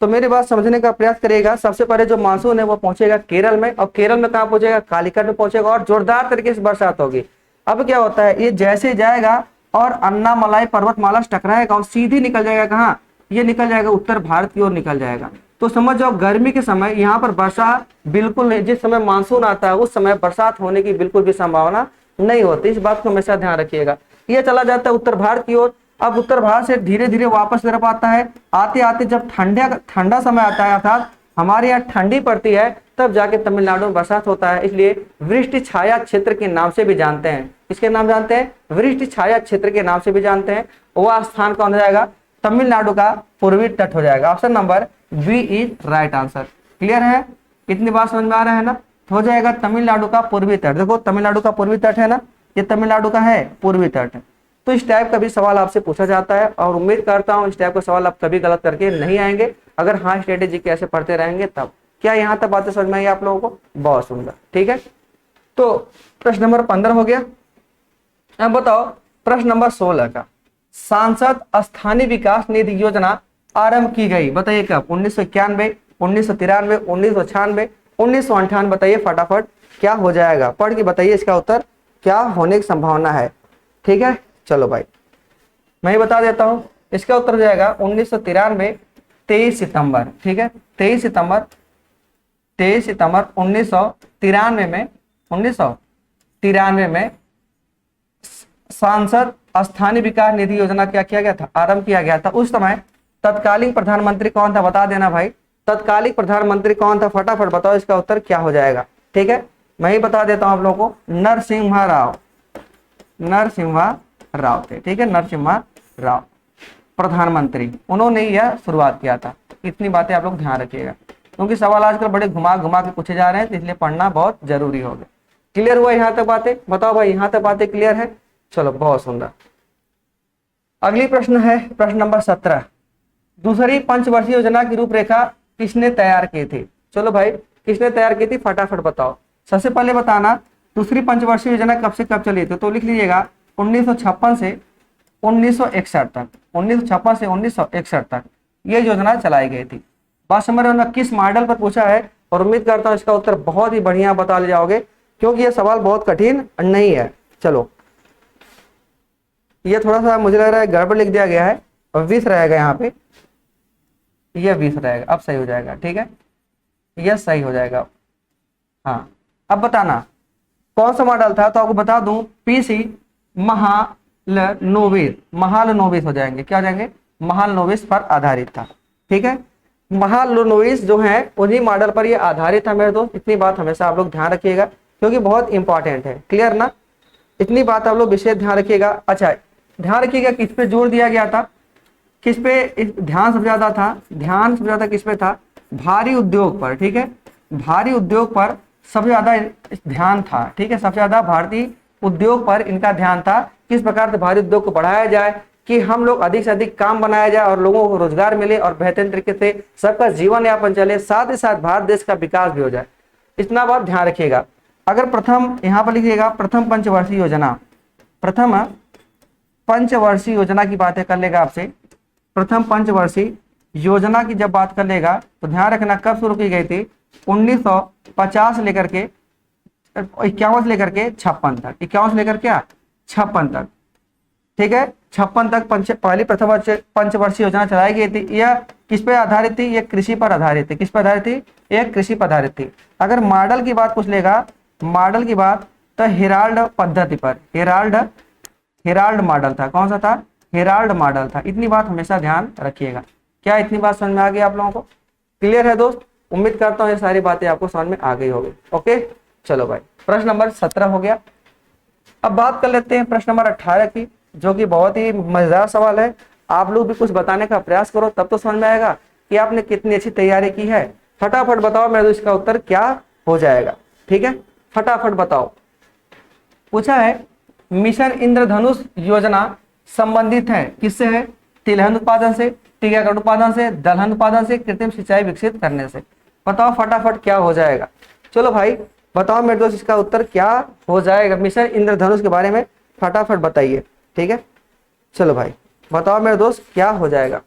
Speaker 1: तो मेरी बात समझने का प्रयास करिएगा, सबसे पहले जो मानसून है वो पहुंचेगा केरल में, और केरल में कहाँ पहुंचेगा, कालीकट में पहुंचेगा, और जोरदार तरीके से बरसात होगी। अब क्या होता है, ये जैसे जाएगा और अन्नामलाई पर्वतमाला से टकराएगा और सीधी निकल जाएगा, कहाँ, ये निकल जाएगा उत्तर भारत की ओर निकल जाएगा। तो समझ जाओ गर्मी के समय यहाँ पर वर्षा बिल्कुल नहीं, जिस समय मानसून आता है उस समय बरसात होने की बिल्कुल भी संभावना नहीं होती। इस बात को हमेशा ध्यान रखिएगा। ये चला जाता है उत्तर भारत की ओर। अब उत्तर भारत से धीरे धीरे वापस तरफ आता है, आते आते जब ठंडा समय आता है, अर्थात हमारे यहाँ ठंडी पड़ती है, तब जाके तमिलनाडु में बरसात होता है। इसलिए वृष्टि छाया क्षेत्र के नाम से भी जानते हैं। इसके नाम जानते हैं, वृष्टि छाया क्षेत्र के नाम से भी जानते हैं। वह स्थान कौन हो जाएगा, तमिलनाडु का पूर्वी तट हो जाएगा। Option number B is right answer. Clear है, इतनी बात समझ में आ रहा है ना, हो जाएगा तमिलनाडु का पूर्वी तट। देखो तमिलनाडु का पूर्वी तट है ना, ये तमिलनाडु का है पूर्वी तट। तो इस टाइप का भी सवाल आपसे पूछा जाता है, और उम्मीद करता हूं इस टाइप का सवाल आप कभी गलत करके नहीं आएंगे, अगर हाँ स्ट्रेटेजी कैसे पढ़ते रहेंगे तब। क्या यहाँ तक बातें समझ में आई आप लोगों को, बहुत सुंदर। ठीक है, तो प्रश्न नंबर 15 हो गया। अब बताओ प्रश्न नंबर 16 का, सांसद स्थानीय विकास निधि योजना आरंभ की गई, बताइए कब, 1991, 1993, 1996, 1998। बताइए फटाफट क्या हो जाएगा, पढ़ के बताइए इसका उत्तर क्या होने की संभावना है। ठीक है, चलो भाई मैं ही बता देता हूं, इसका उत्तर हो जाएगा 1993, 23 सितंबर। ठीक है, 23 सितंबर 23 सितंबर 1993 में सांसद स्थानीय विकास निधि योजना क्या किया गया था, आरंभ किया गया था। उस समय तत्कालीन प्रधानमंत्री कौन था, बता देना भाई। तत्कालीन प्रधानमंत्री कौन था, फटाफट बताओ, इसका उत्तर क्या हो जाएगा। ठीक है, मैं ही बता देता हूं आप लोगों को, नरसिम्हा राव थे। ठीक है, नरसिम्हा राव प्रधानमंत्री, उन्होंने यह शुरुआत किया था। इतनी बातें आप लोग ध्यान रखिएगा, क्योंकि सवाल आजकल बड़े घुमा घुमा के पूछे जा रहे हैं, तो इसलिए पढ़ना बहुत जरूरी हो गया। क्लियर हुआ यहाँ तक बातें, बताओ भाई यहाँ तक बातें क्लियर है। चलो बहुत सुंदर। अगली प्रश्न है प्रश्न नंबर 17। दूसरी पंचवर्षीय योजना की रूपरेखा किसने तैयार की थी। चलो भाई, किसने तैयार की थी, फटाफट बताओ। सबसे पहले बताना दूसरी पंचवर्षीय योजना कब से कब चली थी, तो लिख लीजिएगा 1956 से 1961 तक। 1956 से 1961 तक ये योजना चलाई गई थी। बात समझ रहे हो ना, किस मॉडल पर पूछा है, और उम्मीद करता हूं इसका उत्तर बहुत ही बढ़िया बता ले जाओगे, क्योंकि ये सवाल बहुत कठिन नहीं है। चलो, ये थोड़ा सा मुझे लग रहा है गड़बड़ लिख दिया गया है, और 20 रहेगा यहाँ पे, ये 20 रहेगा, अब सही हो जाएगा। ठीक है, यह सही हो जाएगा। हाँ, अब बताना कौन सा मॉडल था, तो आपको बता दूं पीसी महालनोबिस हो जाएंगे, क्या हो जाएंगे, महालनोबिस पर आधारित था। ठीक है, महालनोबिस जो है उन्हीं मॉडल पर ये आधारित था मेरे दोस्त। इतनी बात हमेशा आप लोग ध्यान रखिएगा, क्योंकि बहुत इंपॉर्टेंट है। क्लियर ना, इतनी बात आप लोग विशेष ध्यान रखिएगा। अच्छा, ध्यान रखिएगा किस पे जोर दिया गया था, किस पे ध्यान सबसे ज्यादा था, ध्यान सबसे ज्यादा किस पे था, भारी उद्योग पर। ठीक है, भारी उद्योग पर सबसे ज्यादा ध्यान था। ठीक है, सबसे ज्यादा भारतीय उद्योग पर इनका ध्यान था। किस प्रकार से भारी उद्योग को बढ़ाया जाए कि हम लोग अधिक से अधिक काम बनाया जाए और लोगों को रोजगार मिले और बेहतरीन तरीके से सबका जीवन यापन चले, साथ ही साथ भारत देश का विकास भी हो जाए। इतना बात ध्यान रखिएगा। अगर प्रथम यहाँ पर लिखिएगा प्रथम पंचवर्षीय योजना की बातें कर लेगा आपसे, प्रथम पंचवर्षीय योजना की जब बात कर लेगा तो ध्यान रखना कब शुरू की गई थी, 1950 से लेकर के 51 से लेकर के 56 तक, 51 से लेकर क्या 56 तक। ठीक है, 56 तक पहली प्रथम पंचवर्षीय योजना चलाई गई थी। यह किस पे आधारित थी, यह कृषि पर आधारित थी। किस पर आधारित थी, यह कृषि पर आधारित थी। अगर मॉडल की बात पूछ लेगा, मॉडल की बात, तो हेराल्ड पद्धति पर, हेराल्ड मॉडल था। कौन सा था, हेराल्ड मॉडल था। इतनी बात हमेशा ध्यान रखिएगा। क्या इतनी बात समझ में आ गई आप लोगों को, क्लियर है दोस्त। उम्मीद करता हूँ ये सारी बातें आपको समझ में आ गई होगी। ओके, चलो भाई, प्रश्न नंबर 17 हो गया। अब बात कर लेते हैं प्रश्न नंबर 18 की, जो कि बहुत ही मजेदार सवाल है। आप लोग भी कुछ बताने का प्रयास करो, तब तो समझ में आएगा कि आपने कितनी अच्छी तैयारी की है। फटाफट बताओ मेरे इसका उत्तर क्या हो जाएगा। ठीक है, फटाफट बताओ। पूछा है मिशन इंद्रधनुष योजना संबंधित है किससे है, तिलहन उत्पादन से, टीकाकरण उत्पादन से, दलहन उत्पादन से, कृत्रिम सिंचाई विकसित करने से। बताओ फटाफट क्या हो जाएगा। चलो भाई बताओ मेरे दोस्त, इसका उत्तर क्या हो जाएगा। मिशन इंद्रधनुष के बारे में फटाफट बताइए। ठीक है, चलो भाई बताओ मेरे दोस्त क्या हो जाएगा।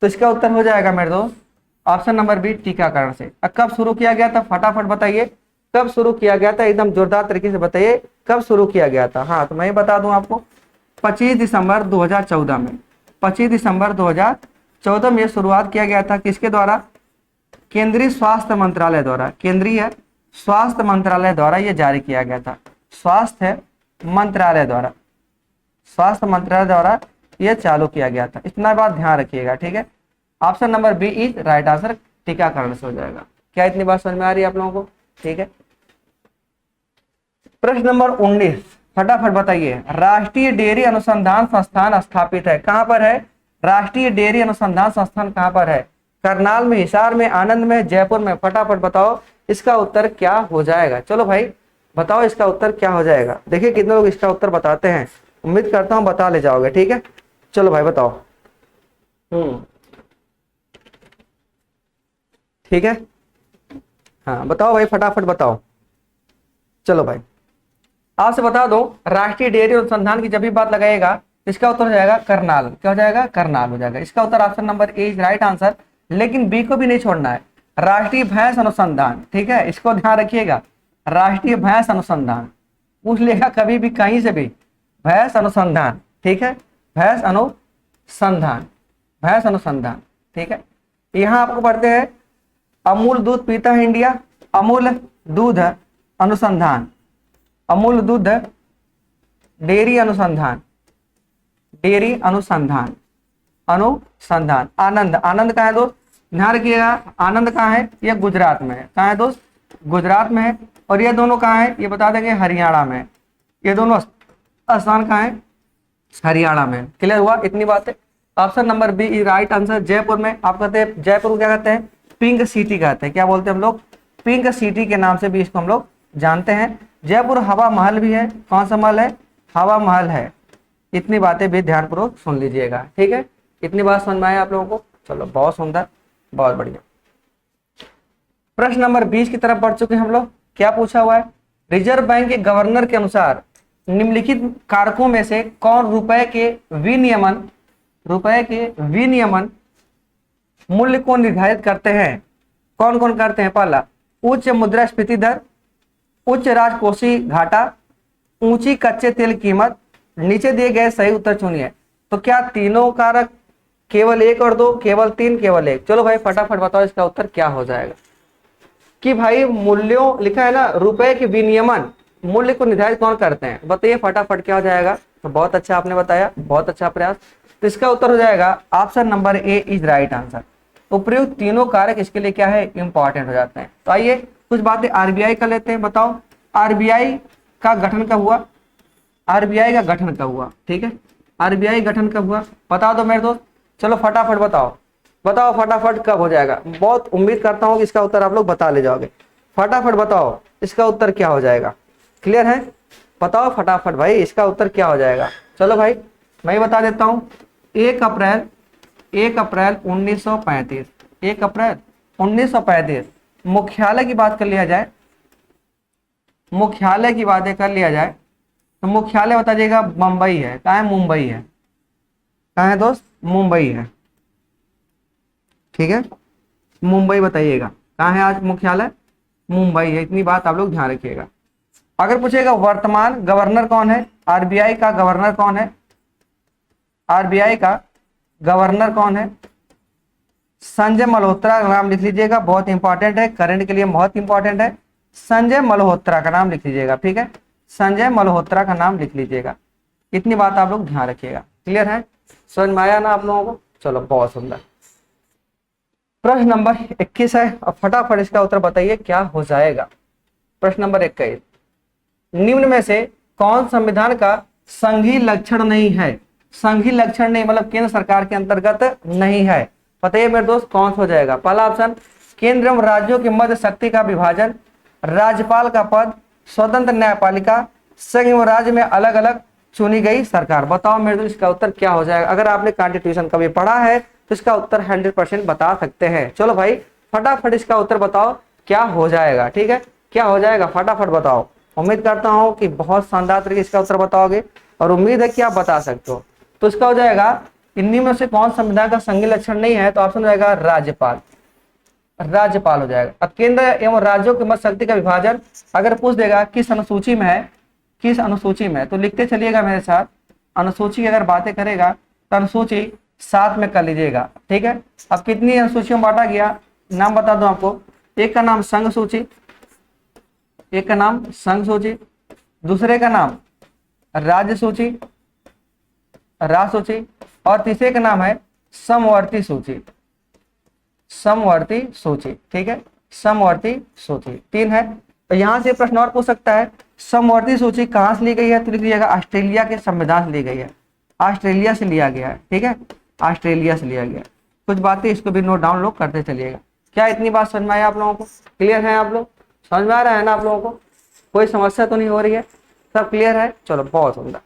Speaker 1: तो इसका उत्तर हो जाएगा मेरे दोस्त ऑप्शन नंबर बी, टीकाकरण से। अब कब शुरू किया गया था, फटाफट बताइए कब शुरू किया गया था, एकदम जोरदार तरीके से बताइए कब शुरू किया गया था। हाँ, तो मैं बता दूं आपको 25 दिसंबर 2014 में, 25 दिसंबर 2014 में शुरुआत किया गया था। किसके द्वारा, केंद्रीय स्वास्थ्य मंत्रालय द्वारा, केंद्रीय स्वास्थ्य मंत्रालय द्वारा यह जारी किया गया था। स्वास्थ्य मंत्रालय द्वारा, स्वास्थ्य मंत्रालय द्वारा यह चालू किया गया था। इतना बात ध्यान रखिएगा। ठीक है, option number B is right answer, टीकाकरण से हो जाएगा। क्या इतनी बात समझ में आ रही है आप लोगों को। ठीक है, प्रश्न नंबर 19 फटाफट बताइए। राष्ट्रीय डेयरी अनुसंधान संस्थान स्थापित है, कहां पर है, राष्ट्रीय डेयरी अनुसंधान संस्थान कहां पर है, करनाल में, हिसार में, आनंद में, जयपुर में। फटाफट बताओ इसका उत्तर क्या हो जाएगा। चलो भाई बताओ इसका उत्तर क्या हो जाएगा। देखिए कितने लोग इसका उत्तर बताते हैं, उम्मीद करता हूं बता ले जाओगे। ठीक है, चलो भाई बताओ। ठीक है, हाँ बताओ भाई फटाफट बताओ। चलो भाई आपसे बता दो, राष्ट्रीय डेयरी अनुसंधान की जब भी बात लगाएगा इसका उत्तर हो जाएगा करनाल। क्या हो जाएगा, करनाल हो जाएगा। इसका उत्तर option number A is right answer, लेकिन बी को भी नहीं छोड़ना है। राष्ट्रीय भैंस अनुसंधान, ठीक है, इसको ध्यान रखिएगा। राष्ट्रीय भैंस अनुसंधान पूछ लेगा कभी भी कहीं से भी, भैंस अनुसंधान। ठीक है, भैंस अनुसंधान, भैंस अनुसंधान। ठीक है, यहाँ आपको पढ़ते हैं अमूल दूध पीता है इंडिया? अमूल दूध अनुसंधान, अमूल दूध डेयरी अनुसंधान, डेयरी अनुसंधान, अनुसंधान। आनंद, आनंद कहाँ है दोस्त? ध्यान रखिएगा, आनंद कहाँ है? ये गुजरात में है। कहाँ है दोस्त? गुजरात में है। और ये दोनों कहाँ है? ये बता देंगे हरियाणा में। ये दोनों स्थान कहाँ है? हरियाणा में। क्लियर हुआ? इतनी बात है। Option number B is right answer. Jaipur में, आप कहते हैं जयपुर को क्या कहते हैं? पिंक सिटी कहते हैं। क्या बोलते हैं हम लोग? पिंक सिटी के नाम से भी इसको हम लोग जानते हैं। जयपुर हवा महल भी है। कौन सा महल है? हवा महल है। इतनी बातें भी ध्यानपूर्वक सुन लीजिएगा, ठीक है? इतनी बात समझ में आए आप लोगों को? चलो, बहुत सुंदर, बहुत बढ़िया। प्रश्न नंबर 20 की तरफ बढ़ चुके हैं हम लोग। क्या पूछा हुआ है? रिजर्व बैंक के गवर्नर के अनुसार निम्नलिखित कारकों में से कौन रुपए के विनियमन मूल्य को निर्धारित करते हैं? कौन कौन करते हैं? पहला, उच्च मुद्रास्फीति दर, उच्च राजकोषीय घाटा, ऊंची कच्चे तेल कीमत। नीचे दिए गए सही उत्तर चुनिए। तो क्या तीनों कारक, केवल एक और दो, केवल तीन, केवल एक? चलो भाई फटाफट बताओ इसका उत्तर क्या हो जाएगा। कि भाई मूल्यों लिखा है ना, रुपए के विनियमन मूल्य को निर्धारित कौन करते हैं? बताइए फटाफट क्या हो जाएगा। तो बहुत अच्छा आपने बताया, बहुत अच्छा प्रयास। तो इसका उत्तर हो जाएगा option number A is right answer. उपयुक्त तीनों कारक इसके लिए क्या है? इंपॉर्टेंट हो जाते हैं। तो आइए कुछ बातें आरबीआई का लेते हैं। बताओ आरबीआई का गठन कब हुआ? आरबीआई का गठन कब हुआ? ठीक है, आरबीआई गठन कब हुआ? बता दो मेरे दोस्त। चलो फटाफट बताओ, बताओ फटाफट कब हो जाएगा। बहुत उम्मीद करता हूँ कि इसका उत्तर आप लोग बता ले जाओगे। फटाफट बताओ इसका उत्तर क्या हो जाएगा। क्लियर है? बताओ फटाफट भाई इसका उत्तर क्या हो जाएगा। चलो भाई मैं ही बता देता हूँ। 1 अप्रैल 1935, 1 अप्रैल 1935। मुख्यालय की बात कर लिया जाए, मुख्यालय की बातें कर लिया जाए तो मुख्यालय बता दीजिएगा मुंबई है। कहाँ है? मुंबई है। कहाँ है दोस्त? मुंबई है। ठीक है, मुंबई बताइएगा कहाँ है आज मुख्यालय? मुंबई है। इतनी बात आप लोग ध्यान रखिएगा। अगर पूछेगा वर्तमान गवर्नर कौन है? आरबीआई का गवर्नर कौन है? आरबीआई का गवर्नर कौन है? संजय मल्होत्रा का नाम लिख लीजिएगा, बहुत इंपॉर्टेंट है, करंट के लिए बहुत इंपॉर्टेंट है। संजय मल्होत्रा का नाम लिख लीजिएगा, ठीक है, संजय मल्होत्रा का नाम लिख लीजिएगा। इतनी बात आप लोग ध्यान रखिएगा। क्लियर है? समझ में आया ना आप लोगों को? चलो बहुत सुंदर। प्रश्न नंबर 21 है। अब फटाफट इसका उत्तर बताइए क्या हो जाएगा। प्रश्न नंबर 21, निम्न में से कौन संविधान का संघीय लक्षण नहीं है? संघीय लक्षण नहीं मतलब केंद्र सरकार के अंतर्गत नहीं है। बताइए मेरे दोस्त कौन सा हो जाएगा। पहला ऑप्शन, केंद्र एवं राज्यों के मध्य शक्ति का विभाजन, राज्यपाल का पद, स्वतंत्र न्यायपालिका, संघ एवं राज्य में अलग अलग चुनी गई सरकार। बताओ मेरे दोस्त इसका उत्तर क्या हो जाएगा। अगर आपने कॉन्स्टिट्यूशन कभी पढ़ा है तो इसका उत्तर 100% बता सकते हैं। चलो भाई फटाफट इसका उत्तर बताओ क्या हो जाएगा। ठीक है, क्या हो जाएगा फटाफट बताओ। उम्मीद करता हूं कि बहुत शानदार तरीके इसका उत्तर बताओगे और उम्मीद है कि आप बता सकते हो। तो इसका हो जाएगा इन्हीं में से कौन संविधान का संघीय लक्षण नहीं है? तो ऑप्शन हो जाएगा राज्यपाल, राज्यपाल हो जाएगा। अब केंद्र एवं राज्यों के मध्य शक्ति का विभाजन अगर पूछ देगा किस अनुसूची में है, किस अनुसूची में, तो लिखते चलिएगा मेरे साथ। अनुसूची की अगर बातें करेगा तो अनुसूची 7 में कर लीजिएगा। ठीक है, अब कितनी अनुसूचियों में बांटा गया नाम बता दूं आपको। एक का नाम संघ सूची, एक का नाम संघ सूची, दूसरे का नाम राज्य सूची, राज्य सूची, और तीसरे का नाम है समवर्ती सूची, समवर्ती सूची। ठीक है, समवर्ती सूची 3 है। तो यहां से प्रश्न और पूछ सकता है समवर्ती सूची कहां से ली गई है? तो लिख लीजिएगा ऑस्ट्रेलिया के संविधान से ली गई है, ऑस्ट्रेलिया से लिया गया है। ठीक है, ऑस्ट्रेलिया से लिया गया। कुछ बातें इसको भी नोट डाउन लोग करते चलिएगा। क्या इतनी बात समझ में आई आप लोगों को? क्लियर है? आप लोग समझ में आ रहा है ना आप लोगों को? कोई समस्या तो नहीं हो रही है? सब क्लियर है? चलो बहुत सुंदर।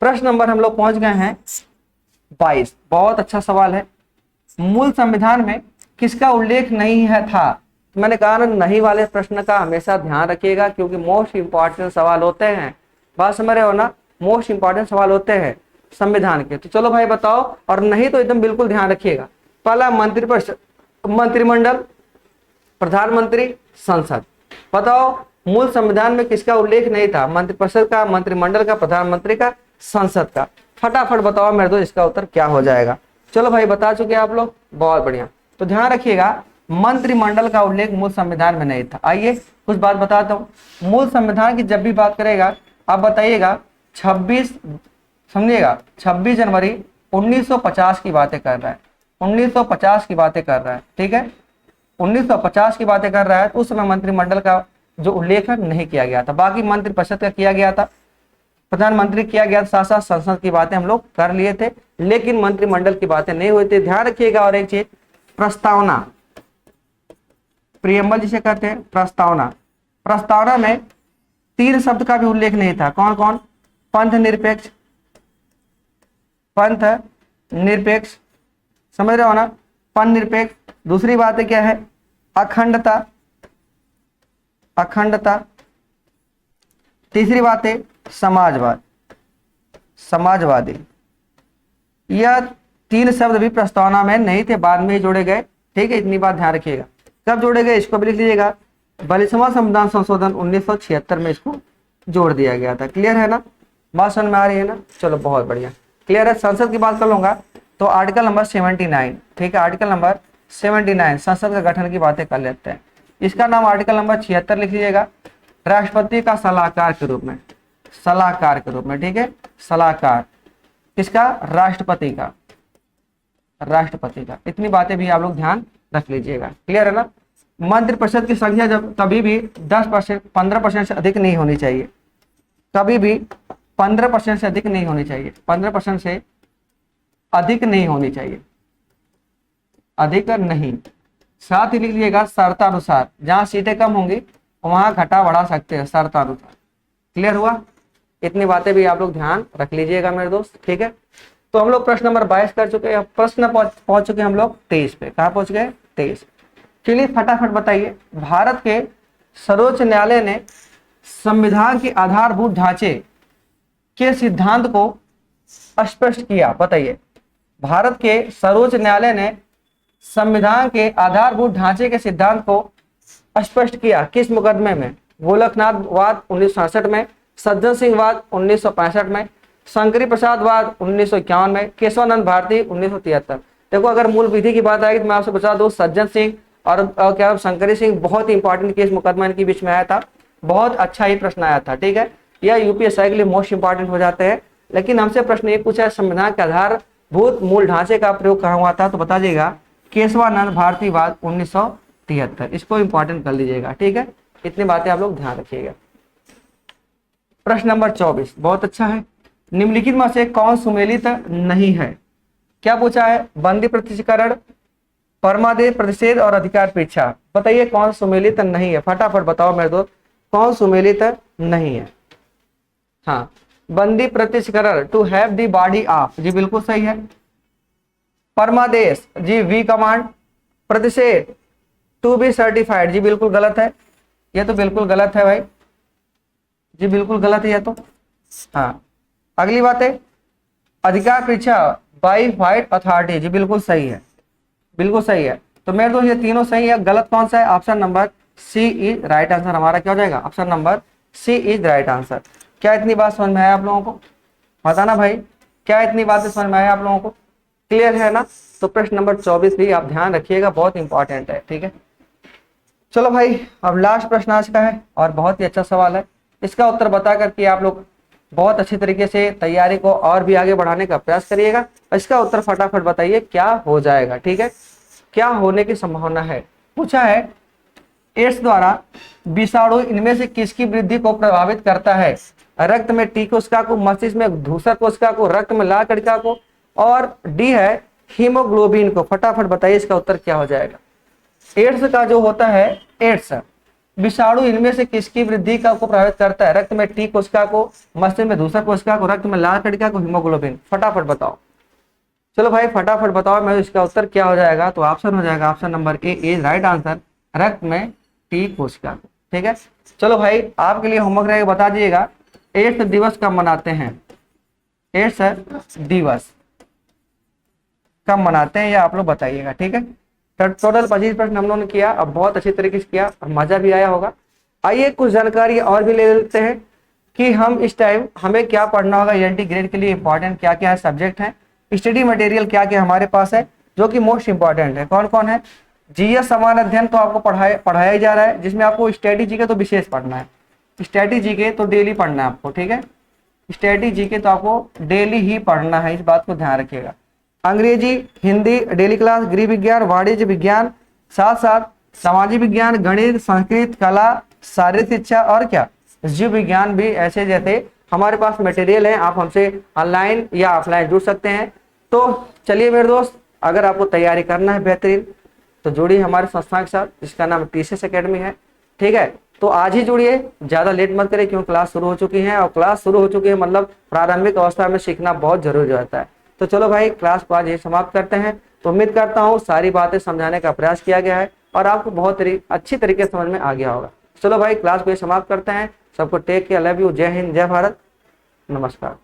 Speaker 1: प्रश्न नंबर हम लोग पहुंच गए हैं 22। बहुत अच्छा सवाल है। मूल संविधान में किसका उल्लेख नहीं है था? तो मैंने कहा ना नहीं वाले प्रश्न का हमेशा ध्यान रखिएगा क्योंकि मोस्ट इंपॉर्टेंट सवाल होते हैं। बात समझ रहे हो ना? मोस्ट इंपॉर्टेंट सवाल होते हैं संविधान के। तो चलो भाई बताओ, और नहीं तो एकदम बिल्कुल ध्यान रखिएगा। पहला मंत्रिपरिषद, मंत्रिमंडल, प्रधानमंत्री, संसद। बताओ मूल संविधान में किसका उल्लेख नहीं था? मंत्रिपरिषद का, मंत्रिमंडल का, प्रधानमंत्री का, संसद का। फटाफट बताओ मेरे दोस्त इसका उत्तर क्या हो जाएगा। चलो भाई बता चुके आप लोग, बहुत बढ़िया। तो ध्यान रखिएगा मंत्रिमंडल का उल्लेख मूल संविधान में नहीं था। आइए कुछ बात बताता हूं। मूल संविधान की जब भी बात करेगा, आप बताइएगा 26, समझिएगा 26 जनवरी 1950 की बातें कर रहा है, 1950 की बातें कर रहा है, ठीक है, 1950 की बातें कर रहा है। तो उस समय मंत्रिमंडल का जो उल्लेख है नहीं किया गया था, बाकी मंत्रिपरिषद का किया गया था, प्रधानमंत्री किया गया, साथ साथ संसद की बातें हम लोग कर लिए थे, लेकिन मंत्रिमंडल की बातें नहीं हुई थी। ध्यान रखिएगा। और एक चीज, प्रस्तावना, प्रियम्बल जिसे कहते हैं प्रस्तावना, प्रस्तावना में 3 शब्द का भी उल्लेख नहीं था। कौन कौन? पंथ निरपेक्ष, पंथ निरपेक्ष, समझ रहे हो ना, पंथ निरपेक्ष। दूसरी बात है क्या है? अखंडता, अखंडता। तीसरी बात है समाजवाद, समाजवादी। यह 3 शब्द भी प्रस्तावना में नहीं थे, बाद में ही जोड़े गए, ठीक है, इतनी बात ध्यान रखिएगा। कब जोड़े गए इसको भी लिख लीजिएगा, 42वां संविधान संशोधन 1976 में इसको जोड़ दिया गया था। क्लियर है ना, बात समझ में आ रही है ना? चलो बहुत बढ़िया, क्लियर है। संसद की बात कर लूंगा तो आर्टिकल नंबर 79, ठीक है, आर्टिकल नंबर 79 संसद का गठन की बातें कर लेते हैं। इसका नाम आर्टिकल नंबर 76 लिख लीजिएगा, राष्ट्रपति का सलाहकार के रूप में, सलाहकार के रूप में, ठीक है, सलाहकार किसका? राष्ट्रपति का, राष्ट्रपति का। इतनी बातें भी आप लोग ध्यान रख लीजिएगा। क्लियर है ना? मंत्रिपरिषद की संख्या जब कभी भी 10%, 15% से अधिक नहीं होनी चाहिए, कभी भी 15% से अधिक नहीं होनी चाहिए, 15% से अधिक नहीं होनी चाहिए, अधिक नहीं। साथ ही लिख लीजिएगा शर्तानुसार, जहां सीटें कम होंगी वहां घटा बढ़ा सकते हैं शर्तानुसार। क्लियर हुआ? इतनी बातें भी आप लोग ध्यान रख लीजिएगा मेरे दोस्त, ठीक है। तो हम लोग प्रश्न नंबर 22 कर चुके हैं, प्रश्न पहुंच चुके हैं हम लोग 23 पे। कहां पहुंच गए? 23। चलिए फटाफट बताइए, भारत के सर्वोच्च न्यायालय ने संविधान के आधारभूत ढांचे के सिद्धांत को स्पष्ट किया। बताइए, भारत के सर्वोच्च न्यायालय ने संविधान के आधारभूत ढांचे के सिद्धांत को स्पष्ट किया किस मुकदमे में? गोलकनाथ वाद 1966 में, सज्जन सिंह वाद 1965 में, शंकरी प्रसाद वाद 1951 में, केशवानंद भारती 1973। देखो, अगर मूल विधि की बात आएगी तो मैं आपसे बता दूं, सज्जन सिंह और क्या शंकरी सिंह बहुत ही इंपॉर्टेंट केस मुकदमा इनके बीच में आया था, बहुत अच्छा ही प्रश्न आया था, ठीक है। यह यूपीएससी के लिए मोस्ट इंपॉर्टेंट हो जाते हैं। लेकिन हमसे प्रश्न ये पूछा है, संविधान के आधारभूत मूल ढांचे का प्रयोग कहाँ हुआ था? तो बता दीजिएगा केशवानंद भारती वाद 1973। इसको इंपॉर्टेंट कर लीजिएगा, ठीक है। इतनी बातें आप लोग ध्यान रखिएगा। प्रश्न नंबर 24 बहुत अच्छा है। निम्नलिखित में से कौन सुमेलित नहीं है? क्या पूछा है? बंदी प्रतिष्ठीकरण, परमादेश प्रतिषेध और अधिकार परीक्षा। बताइए कौन सुमेलित नहीं है? फटाफट बताओ मेरे दोस्त, कौन सुमेलित नहीं है? हाँ, बंदी प्रतिष्ठीकरण, to have the body of, जी बिल्कुल सही है। परमादेश, जी वी कमांड। प्रतिषेध, टू बी सर्टिफाइड, जी बिल्कुल गलत है, ये तो बिल्कुल गलत है भाई, जी बिल्कुल गलत है ये तो। हाँ, अगली बात है अधिकार परीक्षा, बाई वाइट अथॉरिटी, जी बिल्कुल सही है, बिल्कुल सही है। तो मेरे दोस्त ये तीनों सही है, गलत कौन सा है? Option number C is right answer. हमारा क्या हो जाएगा? Option number C is right answer. क्या इतनी बात समझ में आया आप लोगों को? बताना भाई, क्या इतनी बातें समझ में आया आप लोगों को? क्लियर है ना? तो प्रश्न नंबर 24 भी आप ध्यान रखिएगा, बहुत इंपॉर्टेंट है, ठीक है। चलो भाई, अब लास्ट प्रश्न आज का है और बहुत ही अच्छा सवाल है। इसका उत्तर बता करके आप लोग बहुत अच्छी तरीके से तैयारी को और भी आगे बढ़ाने का प्रयास करिएगा। इसका उत्तर फटाफट बताइए क्या हो जाएगा, ठीक है, क्या होने की संभावना है। पूछा है एड्स द्वारा विषाणु इनमें से किसकी वृद्धि को प्रभावित करता है? रक्त में टी कोशिका को, मस्तिष्क में धूसर कोशिका को, रक्त में लाल कणिका को, और डी है हीमोग्लोबिन को। फटाफट बताइए इसका उत्तर क्या हो जाएगा। एड्स का जो होता है, एड्स विषाणु इनमें से किसकी वृद्धि का को प्रभावित करता है? रक्त में टी कोशिका को, मस्तिष्क में धूसर कोशिका को, रक्त में लाल कणिका को, हीमोग्लोबिन। फटाफट बताओ, चलो भाई फटाफट बताओ मैं इसका उत्तर क्या हो जाएगा। तो ऑप्शन हो जाएगा option number A is right answer, रक्त में टी कोशिका को, ठीक है। चलो भाई, आपके लिए होमवर्क रहेगा, बता दीजिएगा एड्स दिवस कब मनाते हैं? एड्स दिवस कब मनाते हैं, या आप लोग बताइएगा, ठीक है। टोटल 25 प्रश्न हम लोगों ने किया, अब बहुत अच्छी तरीके से किया और मजा भी आया होगा। आइए कुछ जानकारी और भी ले लेते हैं कि हम इस टाइम हमें क्या पढ़ना होगा। एलटी ग्रेड के लिए इंपॉर्टेंट क्या क्या है सब्जेक्ट है, स्टडी मटेरियल क्या क्या हमारे पास है जो कि मोस्ट इंपॉर्टेंट है, कौन कौन है? जीएस सामान्य अध्ययन तो आपको पढ़ाया ही जा रहा है, जिसमें आपको स्टैटिक जीके तो विशेष पढ़ना है, स्टैटिक जीके तो डेली पढ़ना है आपको, ठीक है। स्टैटिक जीके तो आपको डेली ही पढ़ना है, इस बात को ध्यान रखिएगा। अंग्रेजी, हिंदी डेली क्लास, गृह विज्ञान, वाणिज्य विज्ञान, साथ साथ सामाजिक विज्ञान, गणित, संस्कृत, कला, शारीरिक शिक्षा और क्या जीव विज्ञान भी ऐसे जैसे हमारे पास मटेरियल है, आप हमसे ऑनलाइन या ऑफलाइन जुड़ सकते हैं। तो चलिए मेरे दोस्त, अगर आपको तैयारी करना है बेहतरीन तो जुड़िए हमारे संस्था के साथ, जिसका नाम टीसीएस एकेडमी है, ठीक है। तो आज ही जुड़िए, ज्यादा लेट मत करें, क्योंकि क्लास शुरू हो चुकी है, और क्लास शुरू हो चुकी है मतलब प्रारंभिक अवस्था में सीखना बहुत जरूरी रहता है। तो चलो भाई, क्लास को आज यही समाप्त करते हैं। तो उम्मीद करता हूँ सारी बातें समझाने का प्रयास किया गया है और आपको बहुत अच्छी तरीके से समझ में आ गया होगा। चलो भाई, क्लास को ये समाप्त करते हैं। सबको टेक केयर, लव यू, जय हिंद, जय भारत, नमस्कार।